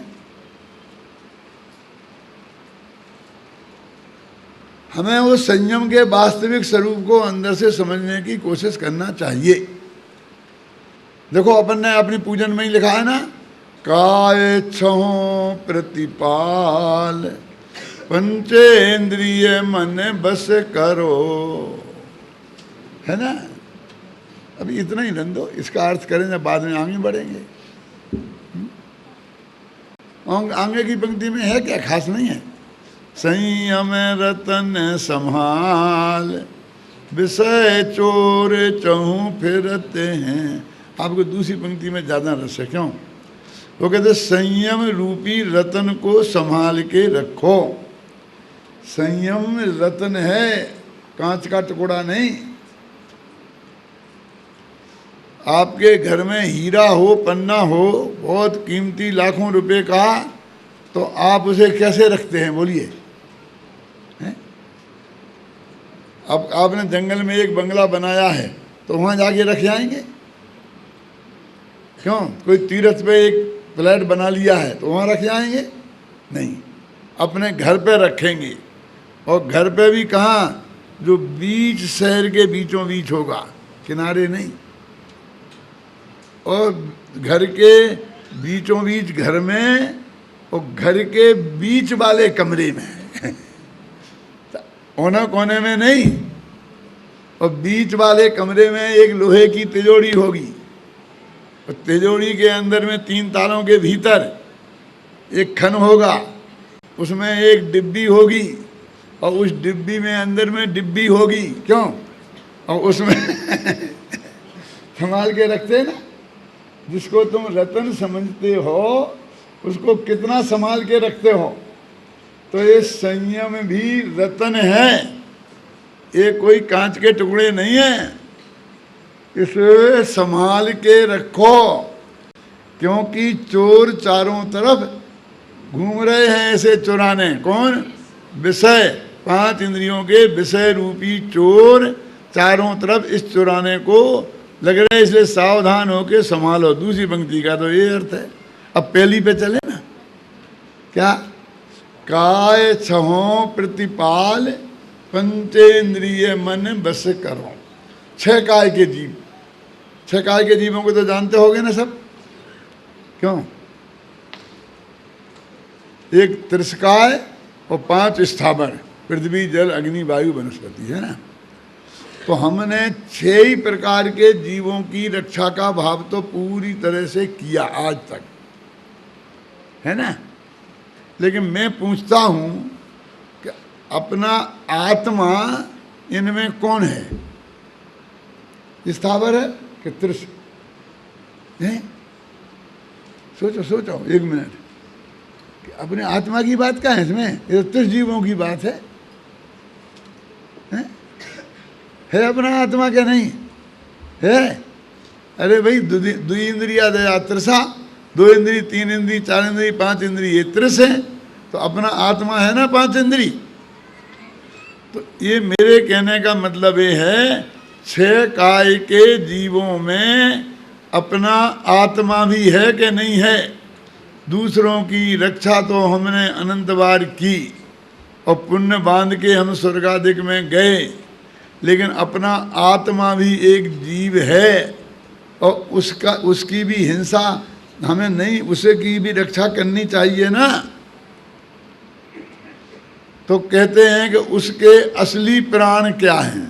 हमें उस संयम के वास्तविक स्वरूप को अंदर से समझने की कोशिश करना चाहिए। देखो अपन ने अपनी पूजन में ही लिखा है ना, काय छहों प्रतिपाल पंचेंद्रिय मन बस करो, है ना? अभी इतना ही लंदो, इसका अर्थ करेंगे बाद में आगे बढ़ेंगे। आगे की पंक्ति में है क्या? खास नहीं है। संयम रतन संभाल विषय चोर चहु फिरते हैं। आपको दूसरी पंक्ति में ज़्यादा रस है। क्यों? वो कहते संयम रूपी रतन को संभाल के रखो। संयम रतन है, कांच का टुकड़ा नहीं। आपके घर में हीरा हो, पन्ना हो, बहुत कीमती लाखों रुपए का, तो आप उसे कैसे रखते हैं बोलिए? अब आपने जंगल में एक बंगला बनाया है तो वहाँ जाके रख जाएंगे? क्यों? कोई तीर्थ पे एक फ्लैट बना लिया है तो वहाँ रख जाएंगे? नहीं, अपने घर पे रखेंगे। और घर पे भी कहाँ? जो बीच शहर के बीचों बीच होगा, किनारे नहीं। और घर के बीचों बीच घर में और घर के बीच वाले कमरे में कोने कोने में नहीं। और बीच वाले कमरे में एक लोहे की तिजोरी होगी, और तिजोरी के अंदर में 3 तालों के भीतर एक खन होगा, उसमें एक डिब्बी होगी, और उस डिब्बी में अंदर में डिब्बी होगी। क्यों? और उसमें संभाल के रखते हैं ना। जिसको तुम रतन समझते हो उसको कितना संभाल के रखते हो। तो ये संयम भी रतन है। ये कोई कांच के टुकड़े नहीं है, इसे संभाल के रखो, क्योंकि चोर चारों तरफ घूम रहे हैं ऐसे चुराने। कौन? विषय, 5 इंद्रियों के विषय रूपी चोर चारों तरफ इस चुराने को लग रहे हैं, इसलिए सावधान होके संभालो। दूसरी पंक्ति का तो ये अर्थ है। अब पहली पे चले ना, क्या? काय छहों प्रतिपाल पंचेंद्रिय मन बस करो। 6 काय के जीव, 6 काय के जीवों को तो जानते होगे ना सब? क्यों? एक त्रिशकाय और 5 स्थावर, पृथ्वी जल अग्नि वायु वनस्पति, है ना। तो हमने 6 ही प्रकार के जीवों की रक्षा का भाव तो पूरी तरह से किया आज तक, है ना। लेकिन मैं पूछता हूं कि अपना आत्मा इनमें कौन है? स्थावर है कि त्रिश है? सोचो सोचो 1 मिनट, कि अपने आत्मा की बात क्या है इसमें? ये तो 30 जीवों की बात है। है अपना आत्मा क्या नहीं है? अरे भाई, द्विइंद्रिया दया त्रिषा, 2 इंद्री, 3 इंद्री, 4 इंद्री, 5 इंद्री, ये त्रिश है। तो अपना आत्मा है ना 5 इंद्री। तो ये मेरे कहने का मतलब ये है, 6 काय के जीवों में अपना आत्मा भी है कि नहीं है? दूसरों की रक्षा तो हमने अनंत बार की और पुण्य बांध के हम स्वर्गादिक में गए, लेकिन अपना आत्मा भी एक जीव है और उसकी भी हिंसा हमें नहीं, उसे की भी रक्षा करनी चाहिए ना। तो कहते हैं कि उसके असली प्राण क्या हैं?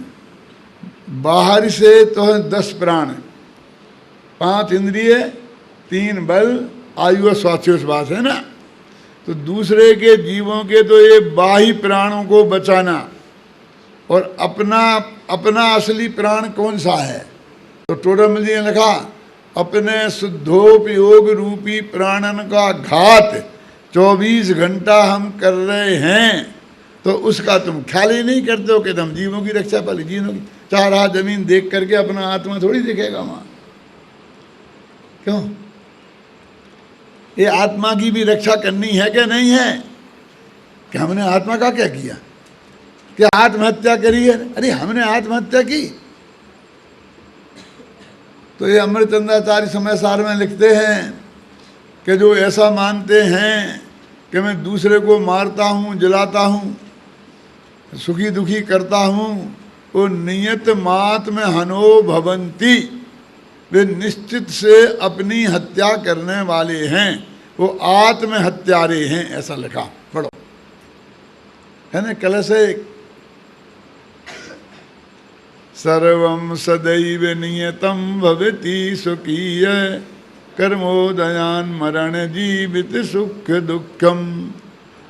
बाहर से तो है 10 प्राण, 5 इंद्रिय, 3 बल, आयु और स्वास्थ्योश्वास, है ना। तो दूसरे के जीवों के तो ये बाह्य प्राणों को बचाना, और अपना असली प्राण कौन सा है? तो टोटल जी ने लिखा, अपने शुद्धोपयोग रूपी प्राणन का घात 24 घंटा हम कर रहे हैं, तो उसका तुम ख्याल ही नहीं करते हो कि तुम जीवों की रक्षा पाली। जीवों की 4 हाथ जमीन देख करके अपना आत्मा थोड़ी दिखेगा वहां। क्यों? ये आत्मा की भी रक्षा करनी है कि नहीं है? कि हमने आत्मा का क्या किया? क्या आत्महत्या करी है? अरे हमने आत्महत्या की। तो ये अमृतचंद्राचार्य समय सार में लिखते हैं कि जो ऐसा मानते हैं कि मैं दूसरे को मारता हूँ, जलाता हूँ, सुखी दुखी करता हूँ, वो नियत मात में हनो भवंती, वे निश्चित से अपनी हत्या करने वाले हैं, वो आत्म हत्यारे हैं, ऐसा लिखा। पढ़ो, है ना। कलश है, सर्वं सदैव नियतं भवति स्वकीय कर्मोदयान मरण जीवित सुख दुखम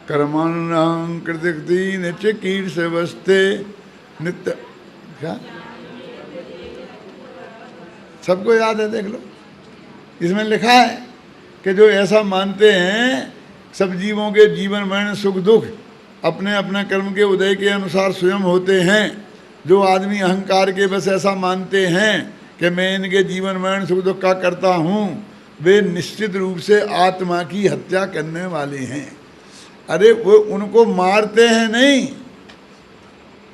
कर्मणां कृतिक्ति निचिकीर्षवस्ते नित्य। क्या सबको याद है? देख लो, इसमें लिखा है कि जो ऐसा मानते हैं सब जीवों के जीवन मरण सुख दुख अपने अपने कर्म के उदय के अनुसार स्वयं होते हैं। जो आदमी अहंकार के बस ऐसा मानते हैं कि मैं इनके जीवन मरण सुख दुख का करता हूँ, वे निश्चित रूप से आत्मा की हत्या करने वाले हैं। अरे वो उनको मारते हैं नहीं,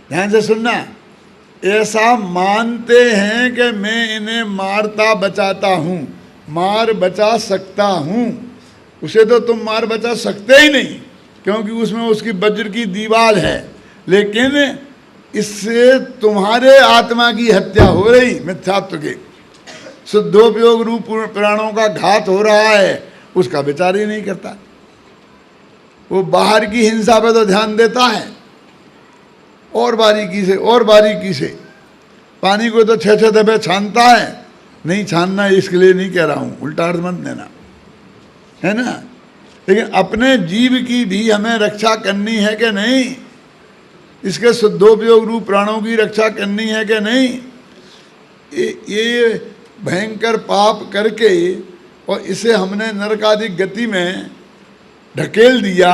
ध्यान से सुनना, ऐसा मानते हैं कि मैं इन्हें मारता बचाता हूँ, मार बचा सकता हूँ। उसे तो तुम मार बचा सकते ही नहीं, क्योंकि उसमें उसकी वज्र की दीवार है, लेकिन इससे तुम्हारे आत्मा की हत्या हो रही, मिथ्यात्व के शुद्धोपयोग रूप प्राणों का घात हो रहा है, उसका विचार ही नहीं करता। वो बाहर की हिंसा पे तो ध्यान देता है, और बारीकी से और बारीकी से। पानी को तो 6-6 दफे छानता है, नहीं छानना इसके लिए नहीं कह रहा हूँ, उल्टा अर्थ मत देना, है ना। लेकिन अपने जीव की भी हमें रक्षा करनी है कि नहीं? इसके शुद्धोपयोग रूप प्राणों की रक्षा करनी है कि नहीं? ये भयंकर पाप करके और इसे हमने नरकादि गति में ढकेल दिया,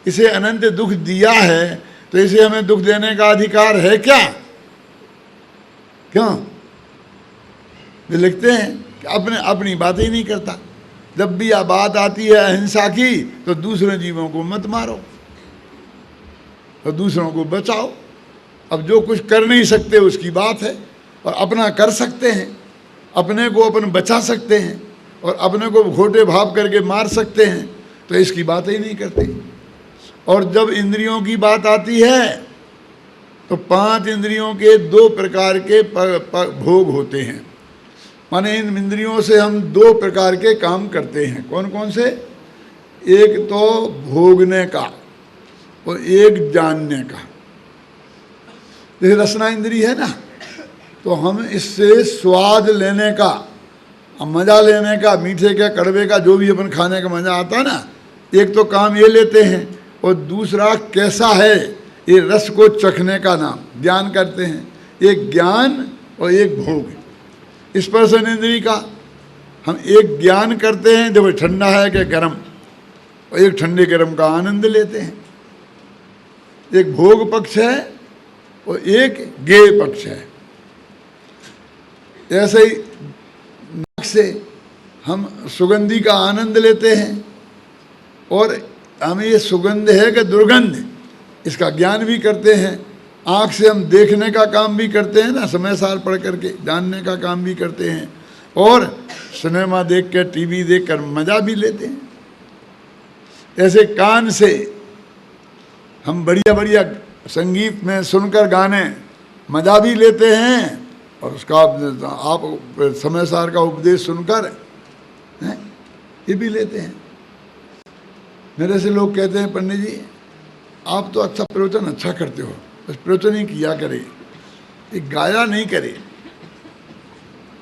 इसे अनंत दुख दिया है, तो इसे हमें दुख देने का अधिकार है क्या? क्यों? वे लिखते हैं कि अपनी बातें ही नहीं करता। जब भी यह बात आती है अहिंसा की तो दूसरे जीवों को मत मारो और दूसरों को बचाओ। अब जो कुछ कर नहीं सकते उसकी बात है, और अपना कर सकते हैं, अपने को अपन बचा सकते हैं और अपने को खोटे भाव करके मार सकते हैं, तो इसकी बात ही नहीं करते। और जब इंद्रियों की बात आती है तो 5 इंद्रियों के 2 प्रकार के भोग होते हैं। माने इन इंद्रियों से हम 2 प्रकार के काम करते हैं। कौन कौन से? एक तो भोगने का और एक जानने का। जैसे रसना इंद्री है ना, तो हम इससे स्वाद लेने का, मज़ा लेने का, मीठे का, कड़वे का, जो भी अपन खाने का मज़ा आता है ना, एक तो काम ये लेते हैं, और दूसरा कैसा है ये रस को चखने का नाम ज्ञान करते हैं। एक ज्ञान और एक भोग। स्पर्शन इंद्री का हम एक ज्ञान करते हैं जब ठंडा है कि गर्म, और एक ठंडे गर्म का आनंद लेते हैं। एक भोग पक्ष है और एक गेय पक्ष है। ऐसे ही नाक से हम सुगंधी का आनंद लेते हैं, और हमें ये सुगंध है कि दुर्गंध, इसका ज्ञान भी करते हैं। आँख से हम देखने का काम भी करते हैं ना, समय सार पढ़ करके जानने का काम भी करते हैं, और सिनेमा देख कर, टीवी देख कर मज़ा भी लेते हैं। ऐसे कान से हम बढ़िया बढ़िया संगीत में सुनकर गाने मज़ा भी लेते हैं, और उसका आप समय सार का उपदेश सुनकर ये भी लेते हैं। मेरे से लोग कहते हैं, पंडित जी आप तो अच्छा प्रवचन अच्छा करते हो, बस प्रवचन ही किया करे, ये गाया नहीं करे,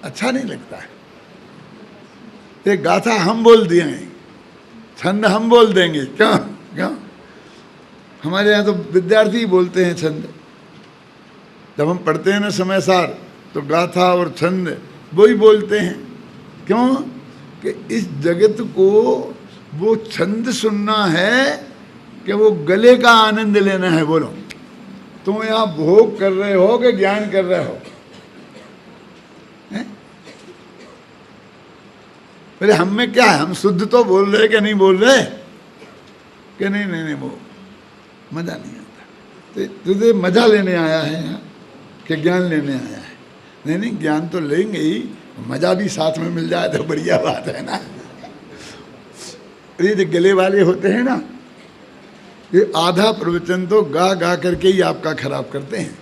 अच्छा नहीं लगता है। ये गाथा हम बोल दिए हैं, छंद हम बोल देंगे, क्यों क्यों? हमारे यहाँ तो विद्यार्थी बोलते हैं छंद। जब हम पढ़ते हैं ना समय सार, तो गाथा और छंद वो ही बोलते हैं। क्यों? कि इस जगत को वो छंद सुनना है कि वो गले का आनंद लेना है। बोलो, तुम यहाँ भोग कर रहे हो कि ज्ञान कर रहे हो? बोले हम में क्या है, हम शुद्ध तो बोल रहे कि नहीं बोल रहे? कि नहीं नहीं नहीं, वो मज़ा नहीं आता। तो तुझे मज़ा लेने आया है यहाँ कि ज्ञान लेने आया है? नहीं नहीं, ज्ञान तो लेंगे ही, मज़ा भी साथ में मिल जाए तो बढ़िया बात है ना। ये जो गले वाले होते हैं ना, ये आधा प्रवचन तो गा गा करके ही आपका खराब करते हैं।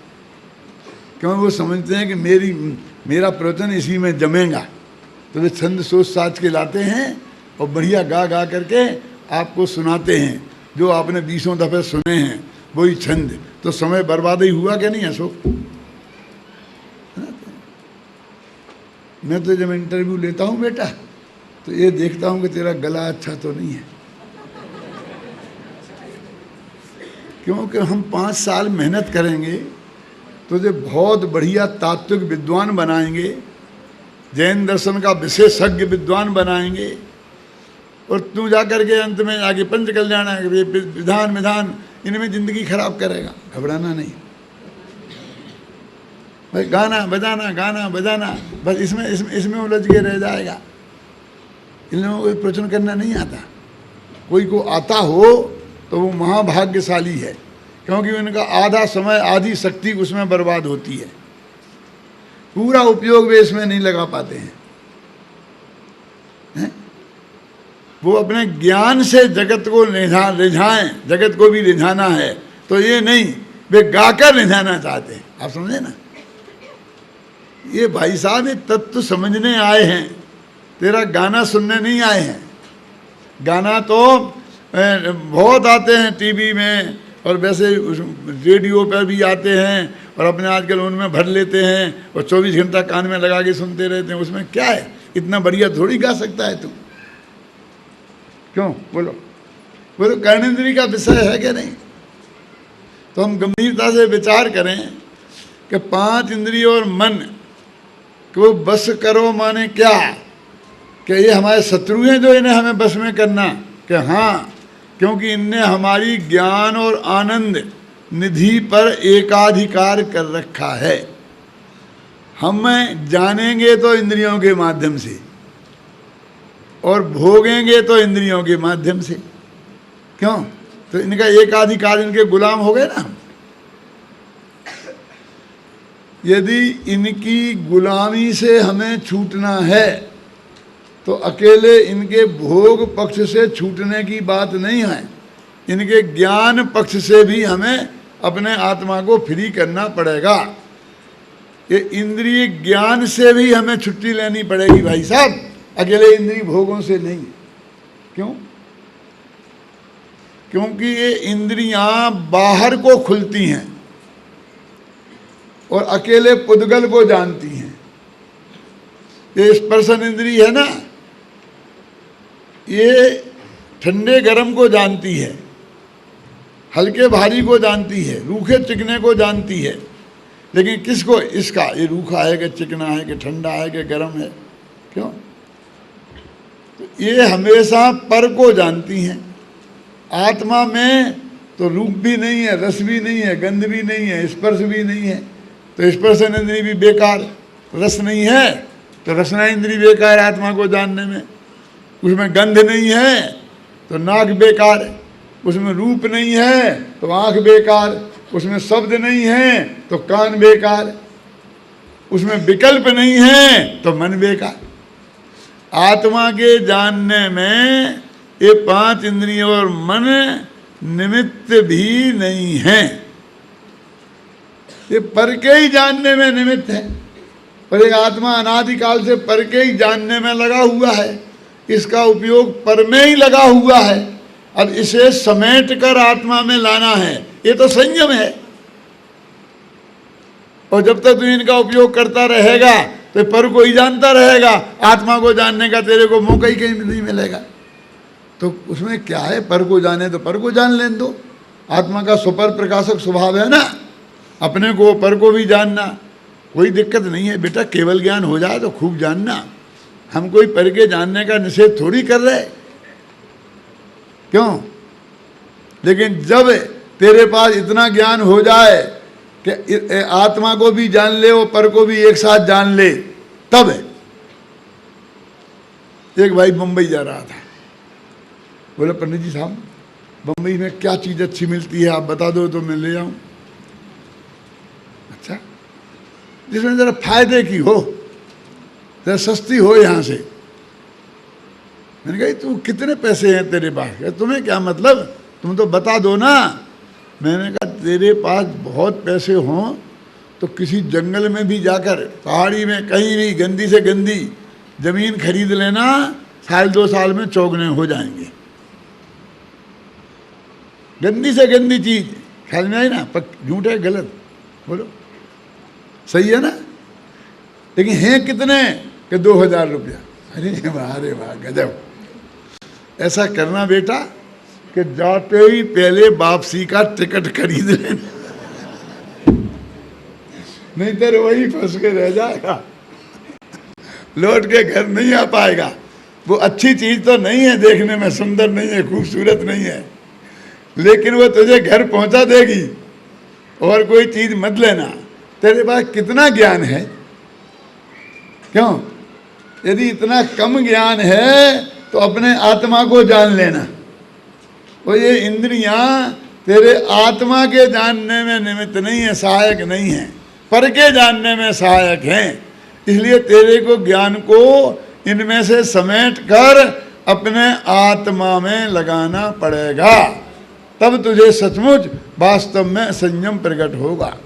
क्यों? वो समझते हैं कि मेरा प्रवचन इसी में जमेगा, तो वे छंद सोच साज के लाते हैं और बढ़िया गा गा करके आपको सुनाते हैं। जो आपने 20 दफ़े सुने हैं वही छंद, तो समय बर्बाद ही हुआ क्या नहीं अशोक? मैं तो जब इंटरव्यू लेता हूँ बेटा, तो ये देखता हूँ कि तेरा गला अच्छा तो नहीं है, क्योंकि हम 5 साल मेहनत करेंगे तो जो बहुत बढ़िया तात्विक विद्वान बनाएंगे, जैन दर्शन का विशेषज्ञ विद्वान बनाएंगे, और तू जा करके अंत में आगे पंच कल्याण विधान इनमें ज़िंदगी खराब करेगा। घबराना नहीं भाई, गाना बजाना बस इसमें उलझ के रह जाएगा। इन लोगों को प्रवचन करना नहीं आता। कोई को आता हो तो वो महाभाग्यशाली है, क्योंकि उनका आधा समय, आधी शक्ति उसमें बर्बाद होती है। पूरा उपयोग वे इसमें नहीं लगा पाते हैं। वो अपने ज्ञान से जगत को रिझाएं, जगत को भी रिझाना है, तो ये नहीं, वे गाकर रिझाना चाहते हैं। आप समझे ना? ये भाई साहब ये तत्व समझने आए हैं, तेरा गाना सुनने नहीं आए हैं। गाना तो बहुत आते हैं टीवी में, और वैसे रेडियो पर भी आते हैं, और अपने आजकल उनमें भर लेते हैं और 24 घंटा कान में लगा के सुनते रहते हैं। उसमें क्या है? इतना बढ़िया थोड़ी गा सकता है तू। क्यों? बोलो बोलो, कर्णेंद्री का विषय है क्या नहीं? तो हम गंभीरता से विचार करें कि 5 इंद्रिय और मन को बस करो। माने क्या? कि ये हमारे शत्रु हैं जो इन्हें हमें बस में करना? कि हाँ, क्योंकि इनने हमारी ज्ञान और आनंद निधि पर एकाधिकार कर रखा है। हम जानेंगे तो इंद्रियों के माध्यम से और भोगेंगे तो इंद्रियों के माध्यम से। क्यों? तो इनका एक आधिकार, इनके गुलाम हो गए ना। यदि इनकी गुलामी से हमें छूटना है तो अकेले इनके भोग पक्ष से छूटने की बात नहीं है, इनके ज्ञान पक्ष से भी हमें अपने आत्मा को फ्री करना पड़ेगा। ये इंद्रिय ज्ञान से भी हमें छुट्टी लेनी पड़ेगी भाई साहब, अकेले इंद्रिय भोगों से नहीं। क्यों? क्योंकि ये इंद्रियां बाहर को खुलती हैं और अकेले पुद्गल को जानती हैं। ये स्पर्शन इंद्रिय है ना, ये ठंडे गर्म को जानती है, हल्के भारी को जानती है, रूखे चिकने को जानती है। लेकिन किसको? इसका, ये रूखा है कि चिकना है कि ठंडा है कि गर्म है। क्यों? तो ये हमेशा पर को जानती हैं। आत्मा में तो रूप भी नहीं है, रस भी नहीं है, गंध भी नहीं है, स्पर्श भी नहीं है, तो स्पर्शन इंद्रिय भी बेकार। रस नहीं है तो रसना इंद्रिय बेकार आत्मा को जानने में। उसमें गंध नहीं है तो नाक बेकार, उसमें रूप नहीं है तो आँख बेकार, उसमें शब्द नहीं है तो कान बेकार, उसमें विकल्प नहीं है तो मन बेकार। आत्मा के जानने में ये 5 इंद्रियों और मन निमित्त भी नहीं है, ये पर के ही जानने में निमित्त है। पर एक आत्मा अनादिकाल से पर के ही जानने में लगा हुआ है, इसका उपयोग पर में ही लगा हुआ है। अब इसे समेट कर आत्मा में लाना है, ये तो संयम है। और जब तक तू इनका उपयोग करता रहेगा तो पर को ही जानता रहेगा, आत्मा को जानने का तेरे को मौका ही कहीं नहीं मिलेगा। तो उसमें क्या है? पर को जाने तो पर को जान लेने दो। आत्मा का सुपर प्रकाशक स्वभाव है ना, अपने को पर को भी जानना, कोई दिक्कत नहीं है बेटा। केवल ज्ञान हो जाए तो खूब जानना, हम कोई पर के जानने का निषेध थोड़ी कर रहे। क्यों? लेकिन जब तेरे पास इतना ज्ञान हो जाए कि आत्मा को भी जान ले और पर को भी एक साथ जान ले, तब एक भाई बम्बई जा रहा था, बोले पंडित जी साहब बम्बई में क्या चीज़ अच्छी मिलती है, आप बता दो तो मैं ले आऊँ। अच्छा, जिसमें ज़रा फायदे की हो, ज़रा सस्ती हो यहाँ से। मैंने कहा तू कितने पैसे हैं तेरे पास? तुम्हें क्या मतलब, तुम तो बता दो ना। मैंने कहा तेरे पास बहुत पैसे हों तो किसी जंगल में भी जाकर, पहाड़ी में कहीं भी गंदी से गंदी ज़मीन खरीद लेना, 1-2 साल में चौगने हो जाएंगे। गंदी से गंदी चीज़, ख्याल में आई ना? झूठ है गलत बोलो, सही है ना? लेकिन हैं कितने कि 2000 रुपया। अरे वाह गजब। ऐसा करना बेटा कि जाते ही पहले वापसी का टिकट खरीद लेना, नहीं तो वही फंस के रह जाएगा, लौट के घर नहीं आ पाएगा। वो अच्छी चीज़ तो नहीं है, देखने में सुंदर नहीं है, खूबसूरत नहीं है, लेकिन वो तुझे घर पहुंचा देगी। और कोई चीज़ मत लेना। तेरे पास कितना ज्ञान है? क्यों? यदि इतना कम ज्ञान है तो अपने आत्मा को जान लेना। और ये इंद्रियां तेरे आत्मा के जानने में निमित्त नहीं है, सहायक नहीं है, पर के जानने में सहायक हैं। इसलिए तेरे को ज्ञान को इनमें से समेट कर अपने आत्मा में लगाना पड़ेगा, तब तुझे सचमुच वास्तव में संयम प्रकट होगा।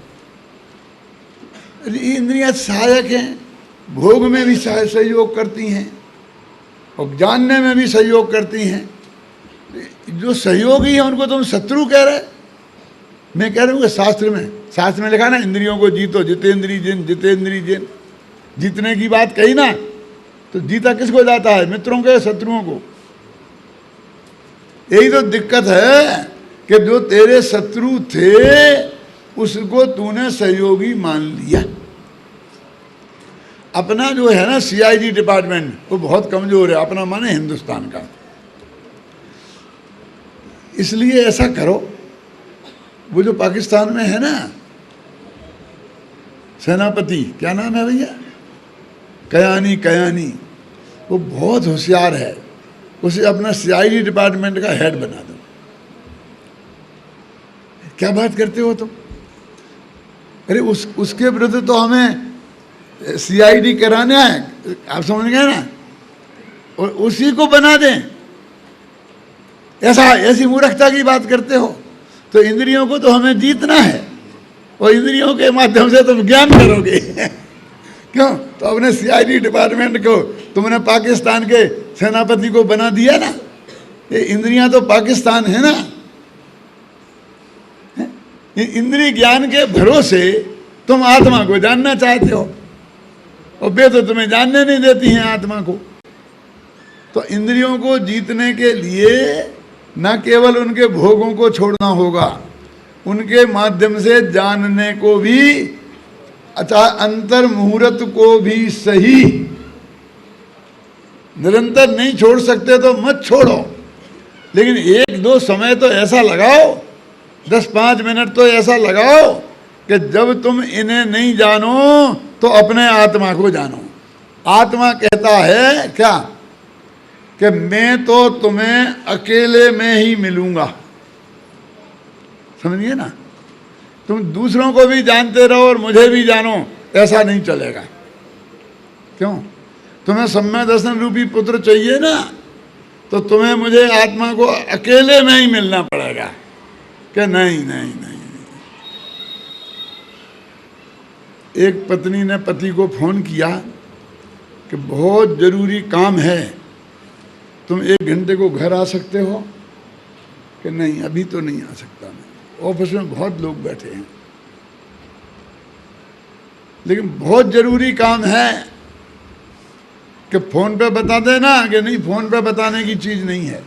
इंद्रियां सहायक हैं, भोग में भी सहयोग करती हैं और जानने में भी सहयोग करती हैं। जो सहयोगी है उनको तुम शत्रु कह रहे। मैं कह रहा हूँ कि शास्त्र में लिखा ना, इंद्रियों को जीतो जितेंद्रिय जिन, जितेंद्रिय जिन। जीतने की बात कही ना, तो जीता किसको जाता है? मित्रों के, शत्रुओं को। यही तो दिक्कत है कि जो तेरे शत्रु थे उसको तूने सहयोगी मान लिया। अपना जो है ना CID डिपार्टमेंट, वो बहुत कमजोर है। अपना माने हिंदुस्तान का। इसलिए ऐसा करो, वो जो पाकिस्तान में है ना सेनापति, क्या नाम है भैया, कयानी, कयानी, वो बहुत होशियार है, उसे अपना सीआईडी डिपार्टमेंट का हेड बना दो। क्या बात करते हो तुम? अरे उसके विरुद्ध तो हमें सीआईडी कराना है, आप समझ गए ना, और उसी को बना दें, ऐसी मूर्खता की बात करते हो। तो इंद्रियों को तो हमें जीतना है, और इंद्रियों के माध्यम से तुम ज्ञान करोगे क्यों? तो अपने सीआईडी डिपार्टमेंट को तुमने पाकिस्तान के सेनापति को बना दिया ना, ये इंद्रियां तो पाकिस्तान है ना। इंद्रिय ज्ञान के भरोसे तुम आत्मा को जानना चाहते हो, और वे तो तुम्हें जानने नहीं देती हैं आत्मा को। तो इंद्रियों को जीतने के लिए न केवल उनके भोगों को छोड़ना होगा, उनके माध्यम से जानने को भी, अच्छा अंतर मुहूर्त को भी सही। निरंतर नहीं छोड़ सकते तो मत छोड़ो, लेकिन 1-2 समय तो ऐसा लगाओ, 10-5 मिनट तो ऐसा लगाओ कि जब तुम इन्हें नहीं जानो तो अपने आत्मा को जानो। आत्मा कहता है क्या कि मैं तो तुम्हें अकेले में ही मिलूंगा, समझिए ना। तुम दूसरों को भी जानते रहो और मुझे भी जानो, ऐसा नहीं चलेगा। क्यों? तुम्हें सम्यक दर्शन रूपी पुत्र चाहिए ना, तो तुम्हें मुझे आत्मा को अकेले में ही मिलना पड़ेगा। कि नहीं नहीं नहीं, एक पत्नी ने पति को फोन किया कि बहुत जरूरी काम है, तुम 1 घंटे को घर आ सकते हो? कि नहीं अभी तो नहीं आ सकता, मैं ऑफिस में बहुत लोग बैठे हैं, लेकिन बहुत जरूरी काम है। कि फोन पे बता देना? कि नहीं, फोन पे बताने की चीज नहीं है,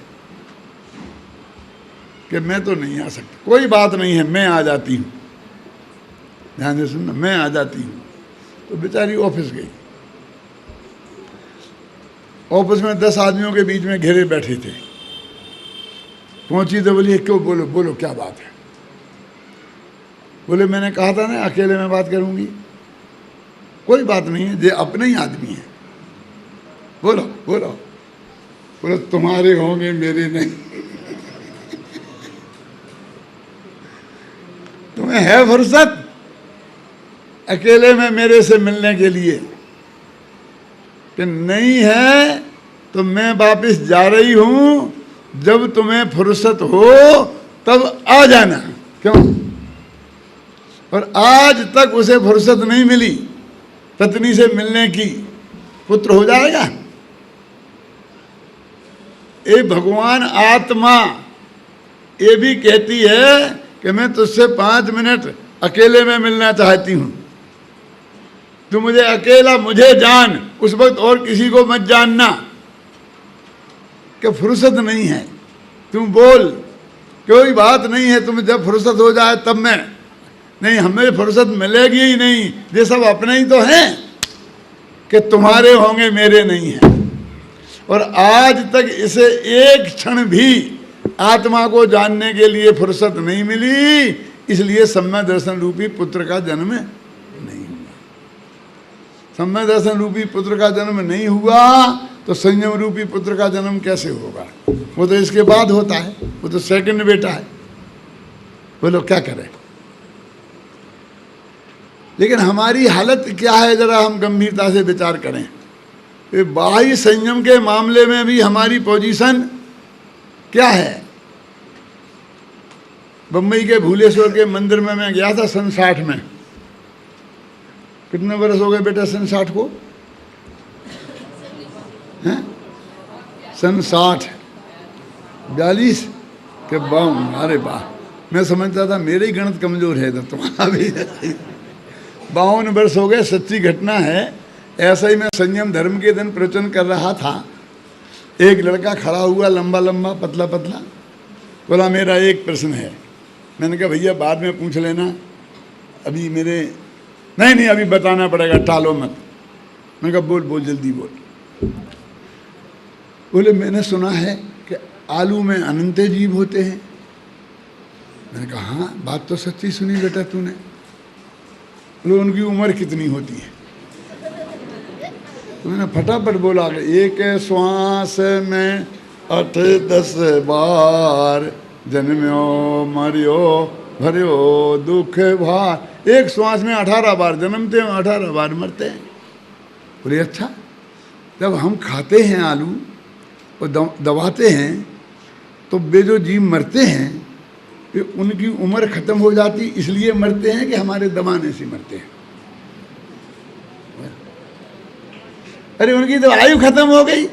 कि मैं तो नहीं आ सकता। कोई बात नहीं है, मैं आ जाती हूँ, ध्यान से सुनना, मैं आ जाती हूँ। तो बेचारी ऑफिस गई, ऑफिस में 10 आदमियों के बीच में घेरे बैठे थे। पहुंची तो बोली क्यों, बोलो बोलो क्या बात है? बोले मैंने कहा था ना अकेले में बात करूंगी। कोई बात नहीं है, ये अपने ही आदमी है, बोलो बोलो। बोलो तुम्हारे होंगे मेरे नहीं। तुम्हें है फुर्सत अकेले में मेरे से मिलने के लिए? कि नहीं है तो मैं वापिस जा रही हूं, जब तुम्हें फुर्सत हो तब आ जाना। क्यों? और आज तक उसे फुर्सत नहीं मिली पत्नी से मिलने की, पुत्र हो जाएगा? ये भगवान आत्मा ये भी कहती है कि मैं तुझसे 5 मिनट अकेले में मिलना चाहती हूं, तू मुझे अकेला मुझे जान, उस वक्त और किसी को मत जानना। कि फुर्सत नहीं है, तुम बोल, कोई बात नहीं है, तुम जब फुर्सत हो जाए तब मैं, नहीं हमें फुर्सत मिलेगी ही नहीं, ये सब अपने ही तो हैं कि तुम्हारे होंगे मेरे नहीं हैं। और आज तक इसे एक क्षण भी आत्मा को जानने के लिए फुर्सत नहीं मिली, इसलिए सम्यक दर्शन रूपी पुत्र का जन्म नहीं हुआ। सम्यक दर्शन रूपी पुत्र का जन्म नहीं हुआ तो संयम रूपी पुत्र का जन्म कैसे होगा? वो तो इसके बाद होता है, वो तो सेकंड बेटा है। बोलो क्या करें? लेकिन हमारी हालत क्या है, जरा हम गंभीरता से विचार करें। बाह्य संयम के मामले में भी हमारी पोजीशन क्या है? बम्बई के भूलेश्वर के मंदिर में मैं गया था सन 60 में। कितने वर्ष हो गए बेटा सन 60 को? हैं? सन 60 42 के 52। अरे वाह, मैं समझता था मेरे ही गणित कमजोर है, तो तुम्हारा भी 52 वर्ष हो गए। सच्ची घटना है। ऐसा ही मैं संयम धर्म के दिन प्रवचन कर रहा था, एक लड़का खड़ा हुआ, लंबा लंबा पतला पतला, बोला मेरा एक प्रश्न है। मैंने कहा भैया बाद में पूछ लेना, अभी मेरे नहीं अभी बताना पड़ेगा, टालो मत। मैंने कहा बोल बोल जल्दी बोल। बोले मैंने सुना है कि आलू में अनंत जीव होते हैं। मैंने कहा हाँ, बात तो सच्ची सुनी बेटा तूने। बोले उनकी उम्र कितनी होती है? तो मैंने फटाफट बोला कि एक श्वास में 8-10 बार जन्म्यो मरियो भरियो दुख भार। एक श्वास में 18 बार जन्मते हैं, 18 बार मरते हैं। बोले अच्छा, जब हम खाते हैं आलू और दबाते हैं तो वे जो जीव मरते हैं वे उनकी उम्र खत्म हो जाती, इसलिए मरते हैं कि हमारे दबाने से मरते हैं? अरे उनकी तो आयु खत्म हो गई,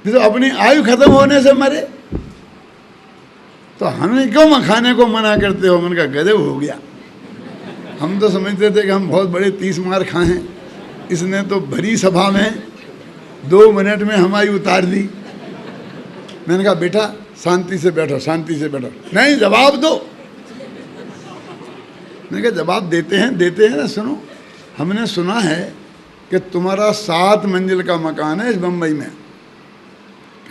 तो अपनी आयु खत्म होने से मरे, तो हमें क्यों खाने को मना करते हो? मन का गजब हो गया। हम तो समझते थे कि हम बहुत बड़े 30 मार खाए हैं, इसने तो भरी सभा में 2 मिनट में हमारी उतार दी। मैंने कहा बेटा शांति से बैठो, शांति से बैठो। नहीं, जवाब दो। मैंने कहा जवाब देते हैं ना। सुनो, हमने सुना है कि तुम्हारा 7 मंजिल का मकान है इस बम्बई में,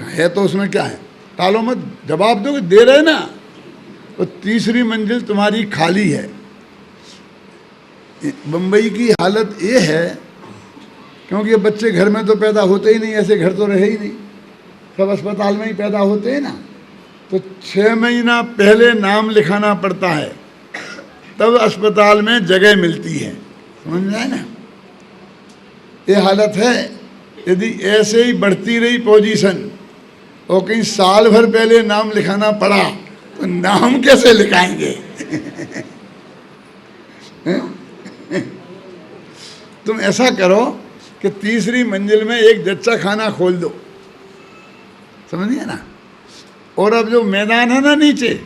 है तो उसमें क्या है? टालो मत, जवाब दो। दे रहे ना, तो 3री मंजिल तुम्हारी खाली है। बम्बई की हालत ये है क्योंकि ये बच्चे घर में तो पैदा होते ही नहीं, ऐसे घर तो रहे ही नहीं, सब अस्पताल में ही पैदा होते हैं ना। तो 6 महीना पहले नाम लिखाना पड़ता है, तब अस्पताल में जगह मिलती है। समझ में आए ना? ये हालत है। यदि ऐसे ही बढ़ती रही पोजीशन और कहीं साल भर पहले नाम लिखाना पड़ा तो नाम कैसे लिखाएंगे? तुम ऐसा करो कि 3री मंजिल में एक जच्चा खाना खोल दो, समझिए ना। और अब जो मैदान है ना नीचे,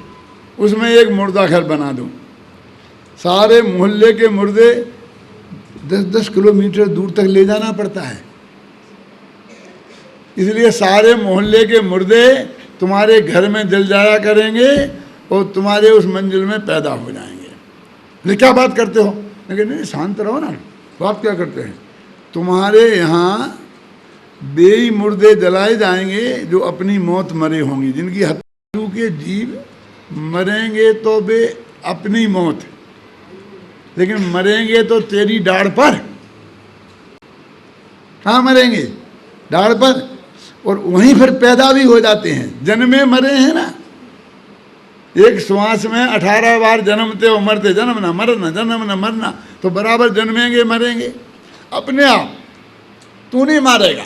उसमें एक मुर्दा घर बना दो। सारे मोहल्ले के मुर्दे 10-10 किलोमीटर दूर तक ले जाना पड़ता है, इसलिए सारे मोहल्ले के मुर्दे तुम्हारे घर में जल जाया करेंगे और तुम्हारे उस मंजिल में पैदा हो जाएंगे। ये क्या बात करते हो? लेकिन नहीं, शांत रहो ना। तो आप क्या करते हैं? तुम्हारे यहाँ बेई मुर्दे जलाए जाएंगे जो अपनी मौत मरे होंगी, जिनकी हत्या के जीव मरेंगे तो वे अपनी मौत, लेकिन मरेंगे तो तेरी डाढ़ पर। कहाँ मरेंगे? डाढ़ पर। और वहीं फिर पैदा भी हो जाते हैं, जन्मे मरे हैं ना। एक श्वास में 18 बार जन्मते हो मरते, जन्मना मरना जन्मना मरना, तो बराबर जन्मेंगे मरेंगे अपने आप। तू नहीं मारेगा,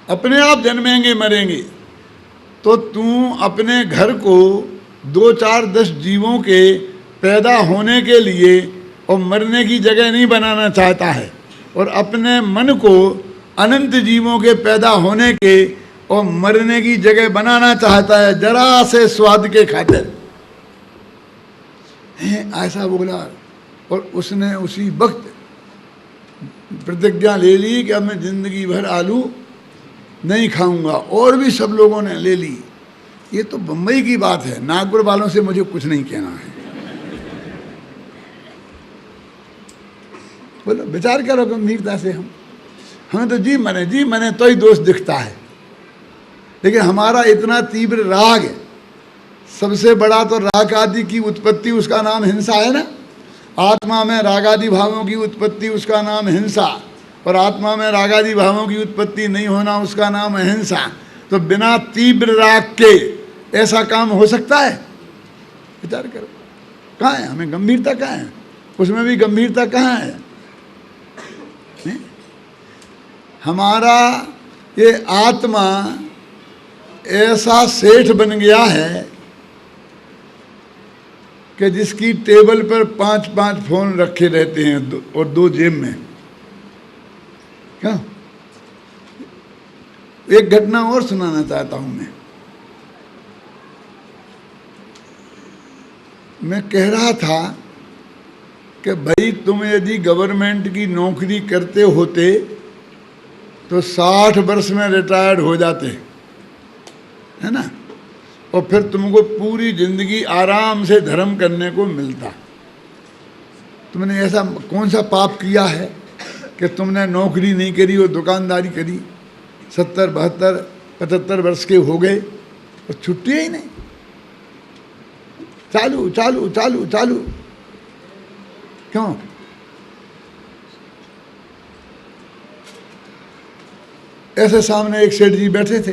अपने आप जन्मेंगे मरेंगे। तो तू अपने घर को 2-4-10 जीवों के पैदा होने के लिए और मरने की जगह नहीं बनाना चाहता है, और अपने मन को अनंत जीवों के पैदा होने के और मरने की जगह बनाना चाहता है, जरा से स्वाद के खातिर। ऐसा बोला, और उसने उसी वक्त प्रतिज्ञा ले ली कि अब मैं जिंदगी भर आलू नहीं खाऊंगा। और भी सब लोगों ने ले ली। ये तो बम्बई की बात है, नागपुर वालों से मुझे कुछ नहीं कहना है। बोलो, विचार करो गंभीरता से। हमें तो जी मने तो ही दोष दिखता है, लेकिन हमारा इतना तीव्र राग है। सबसे बड़ा तो राग आदि की उत्पत्ति, उसका नाम हिंसा है ना। आत्मा में रागादि भावों की उत्पत्ति, उसका नाम हिंसा। और आत्मा में रागादि भावों की उत्पत्ति नहीं होना, उसका नाम अहिंसा। तो बिना तीव्र राग के ऐसा काम हो सकता है? विचार करो, कहाँ है? हमें गंभीरता कहाँ है? उसमें भी गंभीरता कहाँ है? हमारा ये आत्मा ऐसा सेठ बन गया है कि जिसकी टेबल पर 5-5 फोन रखे रहते हैं और 2 जेब में। क्या? एक घटना और सुनाना चाहता हूं मैं कह रहा था कि भाई तुम यदि गवर्नमेंट की नौकरी करते होते तो 60 वर्ष में रिटायर्ड हो जाते, है ना, और फिर तुमको पूरी जिंदगी आराम से धर्म करने को मिलता। तुमने ऐसा कौन सा पाप किया है कि तुमने नौकरी नहीं करी और दुकानदारी करी? 70, 72, 75 वर्ष के हो गए और छुट्टी ही नहीं, चालू चालू चालू चालू। क्यों? ऐसे सामने एक सेठ जी बैठे थे,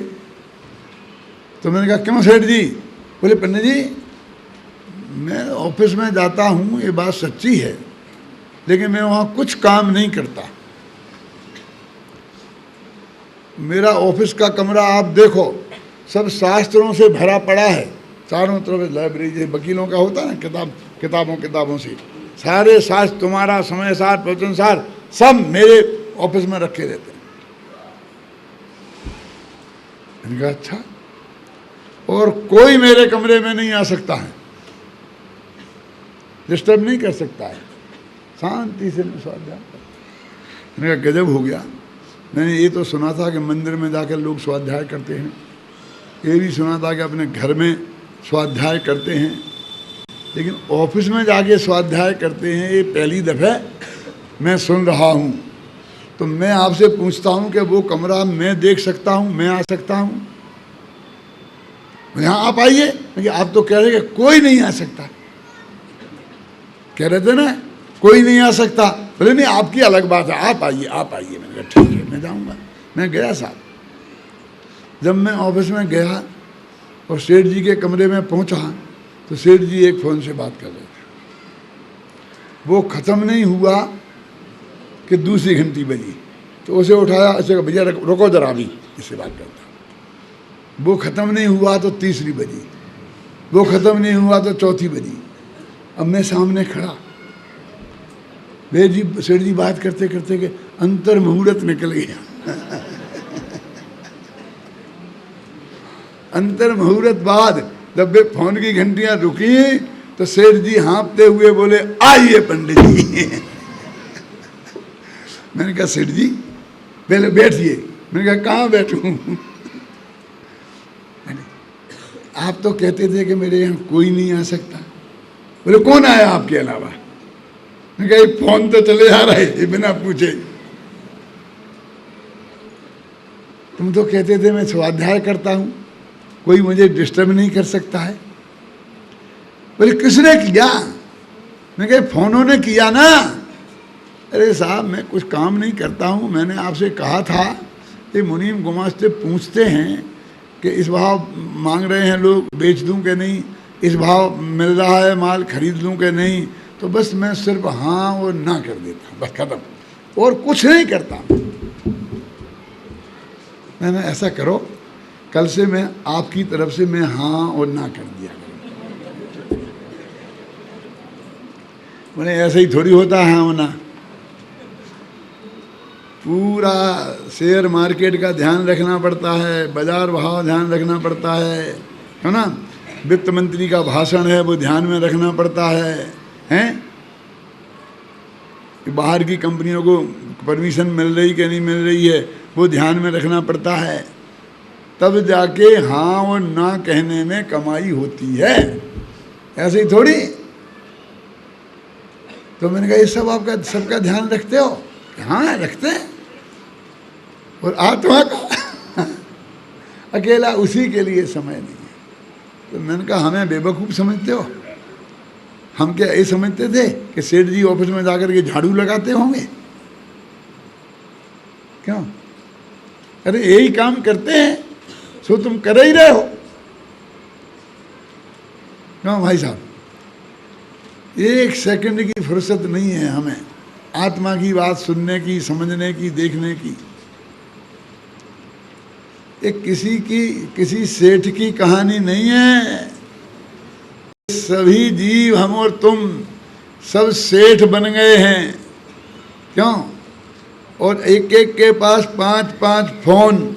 तो मैंने कहा क्यों सेठ जी? बोले पंडित जी मैं ऑफिस में जाता हूँ, ये बात सच्ची है, लेकिन मैं वहाँ कुछ काम नहीं करता। मेरा ऑफिस का कमरा आप देखो, सब शास्त्रों से भरा पड़ा है, चारों तरफ लाइब्रेरी जैसे वकीलों का होता है ना, किताबों से सारे शास्त्र, तुम्हारा समय सार, प्रवचन सार सब मेरे ऑफिस में रखे रहते हैं। मैंने कहा अच्छा, और कोई मेरे कमरे में नहीं आ सकता है, डिस्टर्ब नहीं कर सकता है, शांति से मैं स्वाध्याय। मैंने कहा गजब हो गया। मैंने ये तो सुना था कि मंदिर में जाकर लोग स्वाध्याय करते हैं, ये भी सुना था कि अपने घर में स्वाध्याय करते हैं, लेकिन ऑफिस में जाके स्वाध्याय करते हैं ये पहली दफ़ा मैं सुन रहा हूँ। तो मैं आपसे पूछता हूँ कि वो कमरा मैं देख सकता हूँ, मैं आ सकता हूँ? यहाँ आप आइए। आप तो कह रहे कि कोई नहीं आ सकता, कह रहे थे ना कोई नहीं आ सकता। बोले नहीं आपकी अलग बात है, आप आइए आप आइए। मैंने कहा ठीक है मैं जाऊँगा। मैं गया साहब, जब मैं ऑफिस में गया और सेठ जी के कमरे में पहुँचा तो सेठ जी एक फ़ोन से बात कर रहे थे। वो ख़त्म नहीं हुआ कि दूसरी घंटी बजी, तो उसे उठाया, ऐसे कहा भैया रुको जरा अभी इससे बात करता। वो ख़त्म नहीं हुआ तो तीसरी बजी, वो ख़त्म नहीं हुआ तो चौथी बजी। अब मैं सामने खड़ा, वे जी सेठ जी बात करते करते के अंतर मुहूर्त निकल गया। अंतर मुहूर्त बाद जब वे फोन की घंटियां रुकी तो सेठ जी हाँफते हुए बोले आइए पंडित जी। मैंने कहा सेठ जी पहले बैठिए। मैंने कहा कहाँ बैठूं? आप तो कहते थे कि मेरे यहाँ कोई नहीं आ सकता। बोले कौन आया आपके अलावा? मैंने कहा ये फोन तो चले जा रहा है बिना पूछे। तुम तो कहते थे मैं स्वाध्याय करता हूँ, कोई मुझे डिस्टर्ब नहीं कर सकता है। बोले किसने किया? मैं कहा फोनों ने किया ना। अरे साहब मैं कुछ काम नहीं करता हूँ, मैंने आपसे कहा था ये मुनीम गुमास्ते पूछते हैं कि इस भाव मांग रहे हैं लोग, बेच दूं कि नहीं, इस भाव मिल रहा है माल खरीद लूं कि नहीं, तो बस मैं सिर्फ हाँ और ना कर देता, बस खत्म, और कुछ नहीं करता। मैंने ऐसा करो कल से मैं आपकी तरफ से मैं हाँ और ना कर दिया करूँ। मैंने ऐसे ही थोड़ी होता है होना, पूरा शेयर मार्केट का ध्यान रखना पड़ता है, बाजार भाव ध्यान रखना पड़ता है ना, वित्त मंत्री का भाषण है वो ध्यान में रखना पड़ता है, हैं? बाहर की कंपनियों को परमिशन मिल रही कि नहीं मिल रही है वो ध्यान में रखना पड़ता है, तब जाके हाँ और ना कहने में कमाई होती है, ऐसे ही थोड़ी। तो मैंने कहा ये सब आपका सबका ध्यान रखते हो? हाँ रखते हैं। और आत्मा का अकेला उसी के लिए समय नहीं है। तो मैंने कहा हमें बेवकूफ़ समझते हो? हम क्या ये समझते थे कि सेठ जी ऑफिस में जाकर के झाड़ू लगाते होंगे? क्यों? अरे यही काम करते हैं, सो तुम कर ही रहे हो। क्यों भाई साहब? एक सेकंड की फुर्सत नहीं है हमें आत्मा की बात सुनने की, समझने की, देखने की। एक किसी सेठ की कहानी नहीं है। सभी जीव हम और तुम सब सेठ बन गए हैं। क्यों? और एक एक के पास 5-5 फोन।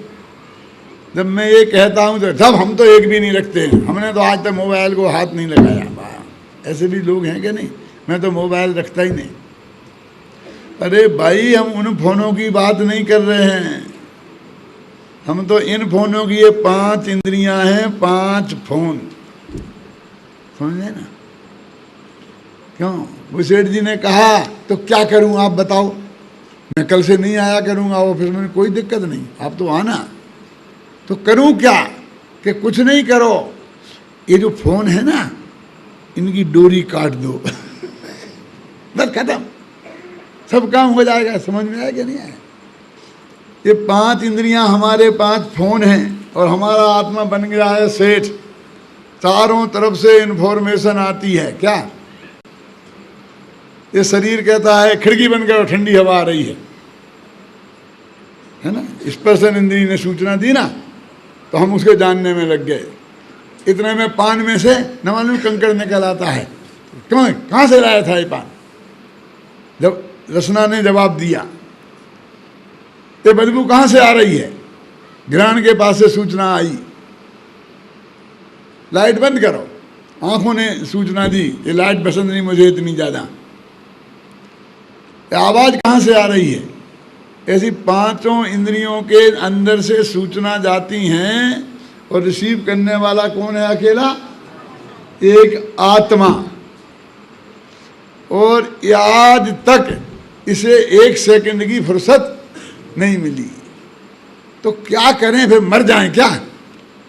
जब मैं ये कहता हूँ तो जब हम तो एक भी नहीं रखते हैं, हमने तो आज तक मोबाइल को हाथ नहीं लगाया। ऐसे भी लोग हैं कि नहीं? मैं तो मोबाइल रखता ही नहीं। अरे भाई हम उन फोनों की बात नहीं कर रहे हैं, हम तो इन फोनों की ये 5 इंद्रियां हैं, 5 फोन, समझे ना? क्यों? वो सेठ जी ने कहा तो क्या करूं आप बताओ? मैं कल से नहीं आया करूंगा ऑफिस में, कोई दिक्कत नहीं, आप तो आना। तो करूं क्या? कि कुछ नहीं करो, ये जो फोन है ना इनकी डोरी काट दो। बस खत्म, सब काम हो जाएगा। समझ में आया कि नहीं आया? ये 5 इंद्रियां हमारे 5 फोन हैं और हमारा आत्मा बन गया है सेठ। चारों तरफ से इन्फॉर्मेशन आती है। क्या ये शरीर कहता है खिड़की बंद करो, ठंडी हवा आ रही है ना? स्पर्शन इंद्रिय ने सूचना दी ना, तो हम उसके जानने में लग गए। इतने में पान में से न मालूम कंकड़ निकल आता है। क्यों, कहाँ से लाया था ये पान? जब रसना ने जवाब दिया, ये बदबू कहाँ से आ रही है? घ्राण के पास से सूचना आई, लाइट बंद करो। आंखों ने सूचना दी, ये लाइट पसंद नहीं मुझे इतनी ज़्यादा। आवाज़ कहाँ से आ रही है? ऐसी 5 इंद्रियों के अंदर से सूचना जाती हैं, और रिसीव करने वाला कौन है? अकेला एक आत्मा। और आज तक इसे 1 सेकंड की फुर्सत नहीं मिली। तो क्या करें फिर? मर जाएं क्या?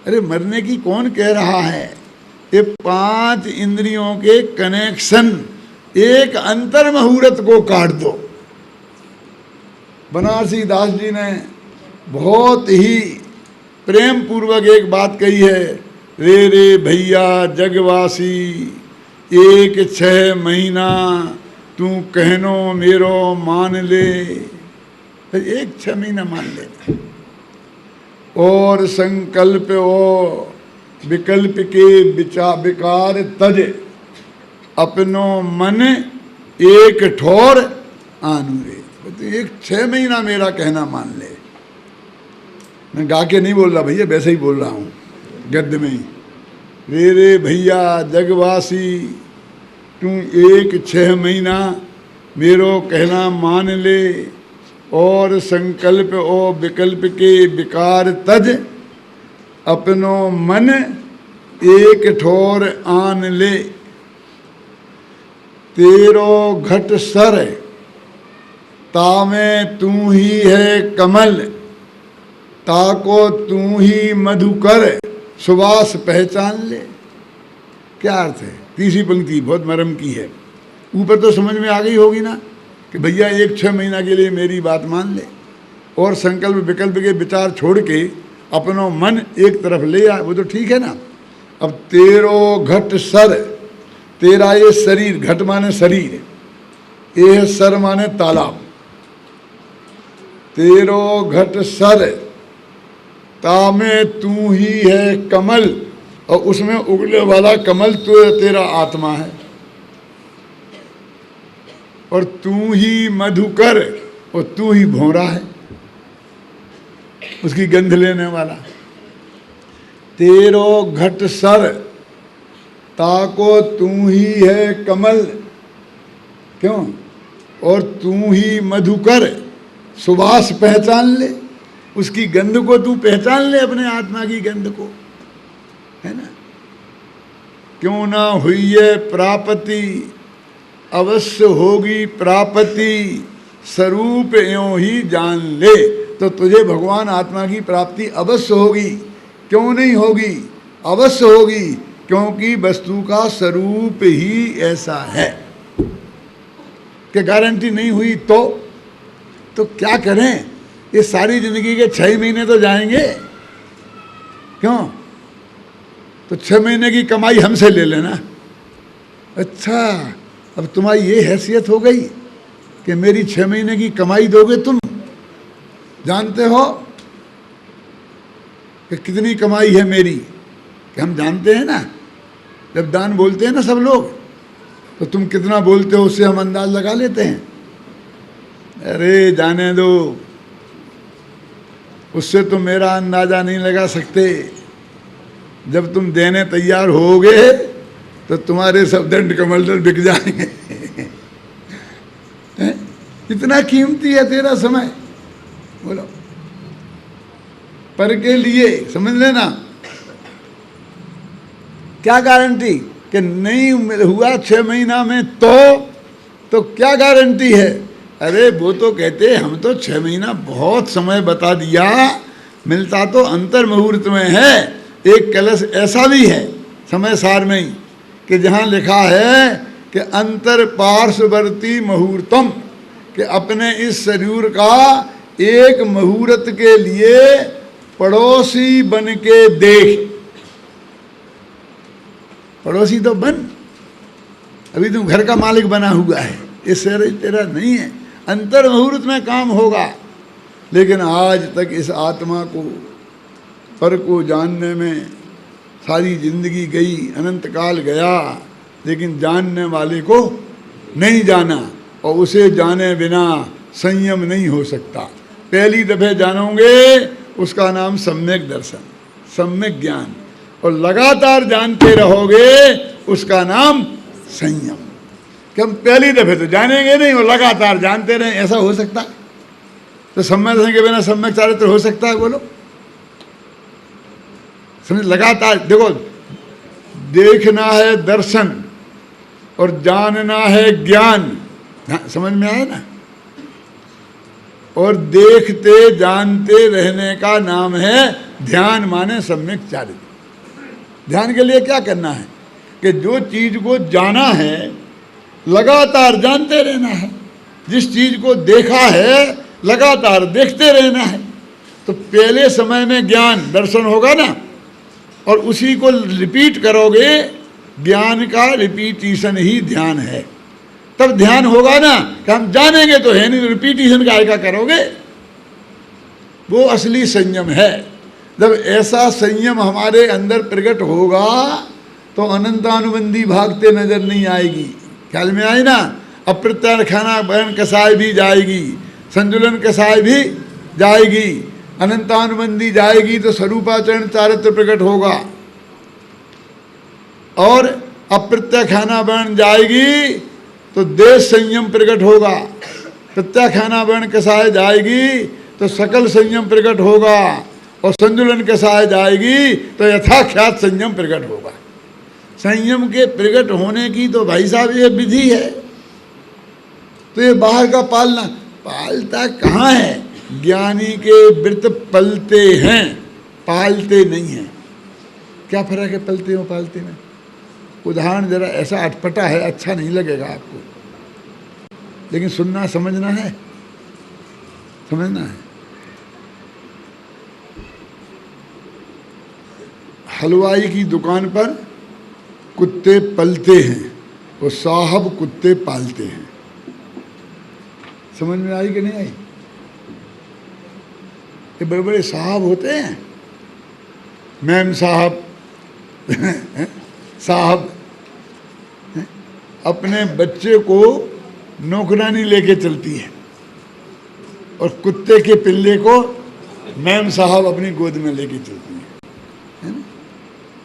अरे मरने की कौन कह रहा है? ये 5 इंद्रियों के कनेक्शन एक अंतर मुहूर्त को काट दो। बनारसी दास जी ने बहुत ही प्रेम पूर्वक एक बात कही है, रे रे भैया जगवासी, 1 महीना तू कहनो मेरो मान ले। फिर 1 महीना मान ले। और संकल्प ओ विकल्प के विकार तज, अपनो मन एक ठोर आनुरे। तो 1 महीना मेरा कहना मान ले। मैं गा के नहीं बोल रहा भैया, वैसे ही बोल रहा हूँ गद्य में ही। रे रे भैया जगवासी, तू 1 महीना मेरो कहना मान ले। और संकल्प ओ विकल्प के विकार तज, अपनो मन एक ठोर आन ले। तेरो घट सर, तामे तू ही है कमल, ताको तू ही मधुकर, सुवास पहचान ले। क्या अर्थ है? तीसरी पंक्ति बहुत मरम की है। ऊपर तो समझ में आ गई होगी ना कि भैया 1 महीना के लिए मेरी बात मान ले, और संकल्प विकल्प के विचार छोड़ के अपनो मन एक तरफ ले आ। वो तो ठीक है ना। अब तेरो घट सर, तेरा ये शरीर, घट माने शरीर, ये सर माने तालाब। तेरो घट सर, तामे तू ही है कमल, और उसमें उगले वाला कमल तो तेरा आत्मा है। और तू ही मधुकर, और तू ही भौरा है, उसकी गंध लेने वाला। तेरो घट सर, ताको तू ही है कमल, क्यों? और तू ही मधुकर, सुवास पहचान ले। उसकी गंध को तू पहचान ले, अपने आत्मा की गंध को, है ना? क्यों ना हुई है प्राप्ति, अवश्य होगी प्राप्ति, स्वरूप यों ही जान ले। तो तुझे भगवान आत्मा की प्राप्ति अवश्य होगी। क्यों नहीं होगी? अवश्य होगी, क्योंकि वस्तु का स्वरूप ही ऐसा है कि गारंटी नहीं हुई तो क्या करें? ये सारी जिंदगी के 6 महीने तो जाएंगे। क्यों? तो 6 महीने की कमाई हमसे ले लेना। अच्छा, अब तुम्हारी ये हैसियत हो गई कि मेरी 6 महीने की कमाई दोगे तुम? जानते हो कि कितनी कमाई है मेरी? कि हम जानते हैं ना, जब दान बोलते हैं ना सब लोग, तो तुम कितना बोलते हो उससे हम अंदाज लगा लेते हैं। अरे जाने दो, उससे तुम मेरा अंदाजा नहीं लगा सकते। जब तुम देने तैयार होगे तो तुम्हारे सब दंड कमंडल बिक जाएंगे। इतना कीमती है तेरा समय, बोलो, पर के लिए समझ लेना। क्या गारंटी कि नहीं हुआ 6 महीना में? तो क्या गारंटी है? अरे वो तो कहते हम तो 6 महीना बहुत समय बता दिया, मिलता तो अंतर मुहूर्त में है। एक कलश ऐसा भी है समय सार में ही कि जहाँ लिखा है कि अंतर पार्श्ववर्ती मुहूर्तम, कि अपने इस शरीर का एक मुहूर्त के लिए पड़ोसी बन के देख। पड़ोसी तो बन, अभी तुम घर का मालिक बना हुआ है, ये शरीर तेरा नहीं है। अंतर मुहूर्त में काम होगा, लेकिन आज तक इस आत्मा को, पर को जानने में सारी जिंदगी गई, अनंत काल गया, लेकिन जानने वाले को नहीं जाना, और उसे जाने बिना संयम नहीं हो सकता। पहली दफे जानोगे उसका नाम सम्यक दर्शन, सम्यक ज्ञान, और लगातार जानते रहोगे उसका नाम संयम। कि हम पहली दफे तो जानेंगे नहीं और लगातार जानते रहें, ऐसा हो सकता है? तो सम्यक दर्शन के बिना सम्यक चारित्र हो सकता है? बोलो, समझ। लगातार देखो, देखना है दर्शन और जानना है ज्ञान, समझ में आया ना? और देखते जानते रहने का नाम है ध्यान, माने सम्यक चारित्र। ध्यान के लिए क्या करना है कि जो चीज को जाना है लगातार जानते रहना है, जिस चीज को देखा है लगातार देखते रहना है। तो पहले समय में ज्ञान दर्शन होगा ना, और उसी को रिपीट करोगे, ज्ञान का रिपीटिशन ही ध्यान है। तब ध्यान होगा ना, कि हम जानेंगे तो है नहीं, रिपीटिशन का करोगे, वो असली संयम है। जब ऐसा संयम हमारे अंदर प्रकट होगा तो अनंतानुबंधी भागते नजर नहीं आएगी। ख्याल में आई ना? अप्रत्याख्याना बहन कसाय भी जाएगी, संतुलन कसाय भी जाएगी, अनंतानुबंधी जाएगी तो स्वरूपाचरण चारित्र प्रकट होगा, और अप्रत्याख्याना बहन जाएगी तो देश संयम प्रकट होगा, प्रत्याख्याना बहन कसाय जाएगी तो सकल संयम प्रकट होगा, और संतुलन कसाय जाएगी तो यथाख्यात संयम प्रकट होगा। संयम के प्रकट होने की तो भाई साहब ये विधि है। तो ये बाहर का पालना, पालता कहाँ है? ज्ञानी के व्रत पलते हैं, पालते नहीं हैं। क्या फर्क है पलते और पालते में? उदाहरण जरा ऐसा अटपटा है, अच्छा नहीं लगेगा आपको, लेकिन सुनना समझना है, समझना है। हलवाई की दुकान पर कुत्ते पलते हैं और साहब कुत्ते पालते हैं। समझ में आई कि नहीं आई? ये बड़े बड़े साहब होते हैं, मैम साहब साहब अपने बच्चे को नौकरानी लेके चलती है, और कुत्ते के पिल्ले को मैम साहब अपनी गोद में लेके चलती है ना?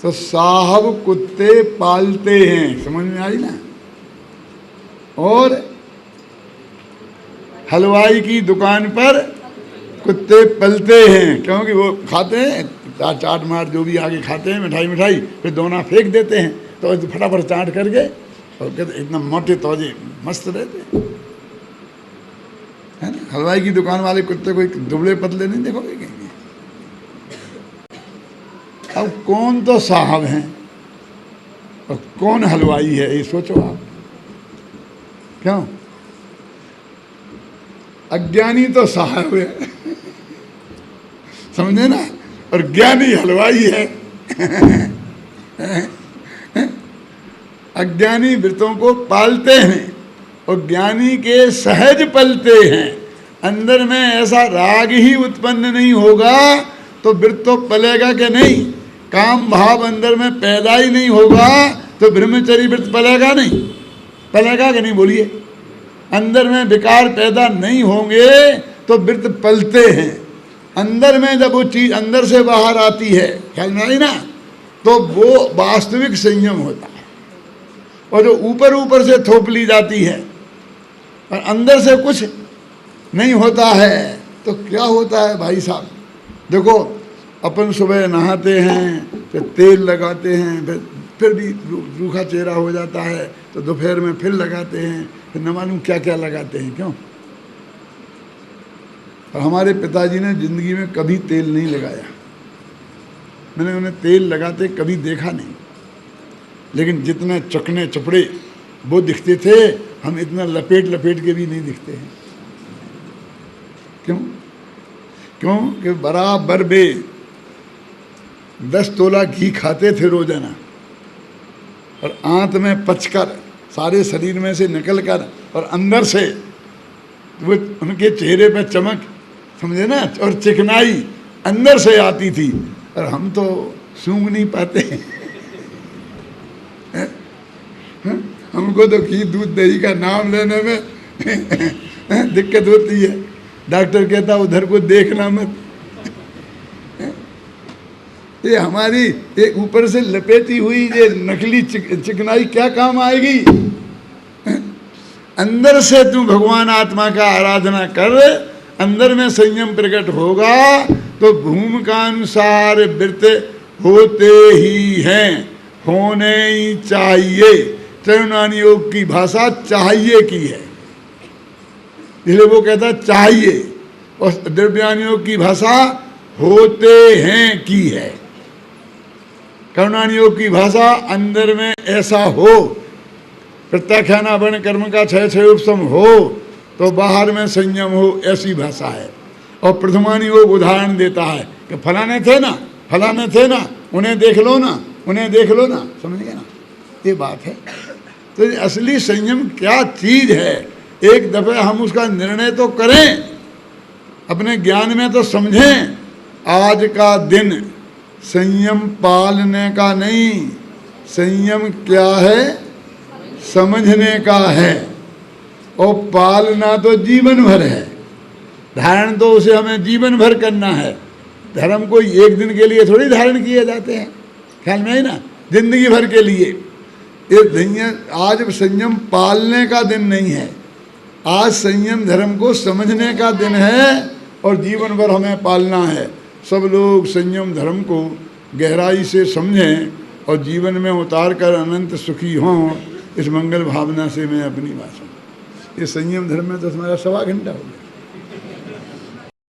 तो साहब कुत्ते पालते हैं, समझ में आई ना? और हलवाई की दुकान पर कुत्ते पलते हैं, क्योंकि वो खाते हैं चाट माट जो भी आगे खाते हैं, मिठाई, फिर दोना फेंक देते हैं, तो फटाफट चाट करके, और कहते इतना मोटे तौजे मस्त रहते है ना। हलवाई की दुकान वाले कुत्ते कोई दुबले पतले नहीं देखोगे कहीं। अब कौन तो साहब हैं और कौन हलवाई है, ये सोचो आप। क्यों? अज्ञानी तो साहब है समझे ना, और ज्ञानी हलवाई है अज्ञानी वृत्तों को पालते हैं और ज्ञानी के सहज पलते हैं। अंदर में ऐसा राग ही उत्पन्न नहीं होगा तो वृत्त तो पलेगा कि नहीं? काम भाव अंदर में पैदा ही नहीं होगा तो ब्रह्मचर्य वृत्त पलेगा नहीं? पलेगा कि नहीं? बोलिए। अंदर में विकार पैदा नहीं होंगे तो वृत्त पलते हैं। अंदर में जब वो चीज अंदर से बाहर आती है, ख्याल में आई ना, तो वो वास्तविक संयम होता है। और जो ऊपर ऊपर से थोप ली जाती है और अंदर से कुछ नहीं होता है, तो क्या होता है भाई साहब? देखो, अपन सुबह नहाते हैं, फिर तेल लगाते हैं, फिर भी रूखा चेहरा हो जाता है, तो दोपहर में फिर लगाते हैं, फिर न मालूम क्या क्या लगाते हैं। क्यों? और हमारे पिताजी ने जिंदगी में कभी तेल नहीं लगाया, मैंने उन्हें तेल लगाते कभी देखा नहीं। लेकिन जितने चकने चपड़े वो दिखते थे, हम इतना लपेट लपेट के भी नहीं दिखते हैं। क्यों? क्यों कि बराबर बे 10 तोला घी खाते थे रोजाना, और आंत में पचकर सारे शरीर में से निकल कर और अंदर से वो उनके चेहरे पे चमक, समझे ना, और चिकनाई अंदर से आती थी, और हम तो सूंघ नहीं पाते हमको तो घी दूध दही का नाम लेने में दिक्कत होती है। डॉक्टर कहता उधर को देखना मत। ये हमारी ये ऊपर से लपेटी हुई ये नकली चिकनाई क्या काम आएगी? अंदर से तू भगवान आत्मा का आराधना कर, अंदर में संयम प्रकट होगा तो भूमि का अनुसार वृत्त होते ही हैं, होने ही चाहिए। चरणानी योग की भाषा चाहिए की है, इसलिए वो कहता चाहिए, और द्रव्यान योग की भाषा होते हैं की है। करुणान योग की भाषा अंदर में ऐसा हो, प्रत्याख्यानावरण कर्म का क्षय उपशम हो तो बाहर में संयम हो, ऐसी भाषा है। और प्रथमान योग उदाहरण देता है कि फलाने थे ना, फलाने थे ना, उन्हें देख लो ना, उन्हें देख लो ना, समझ गए ना, ये बात है। तो असली संयम क्या चीज है, एक दफे हम उसका निर्णय तो करें, अपने ज्ञान में तो समझें। आज का दिन संयम पालने का नहीं, संयम क्या है, समझने का है, और पालना तो जीवन भर है। धारण तो उसे हमें जीवन भर करना है। धर्म को एक दिन के लिए थोड़ी धारण किए जाते हैं, ख्याल में है ना, जिंदगी भर के लिए। ये आज संयम पालने का दिन नहीं है, आज संयम धर्म को समझने का दिन है, और जीवन भर हमें पालना है। सब लोग संयम धर्म को गहराई से समझें और जीवन में उतार कर अनंत सुखी हों, इस मंगल भावना से मैं अपनी भाषण, ये संयम धर्म में तो तुम्हारा 1.25 घंटा हो गया।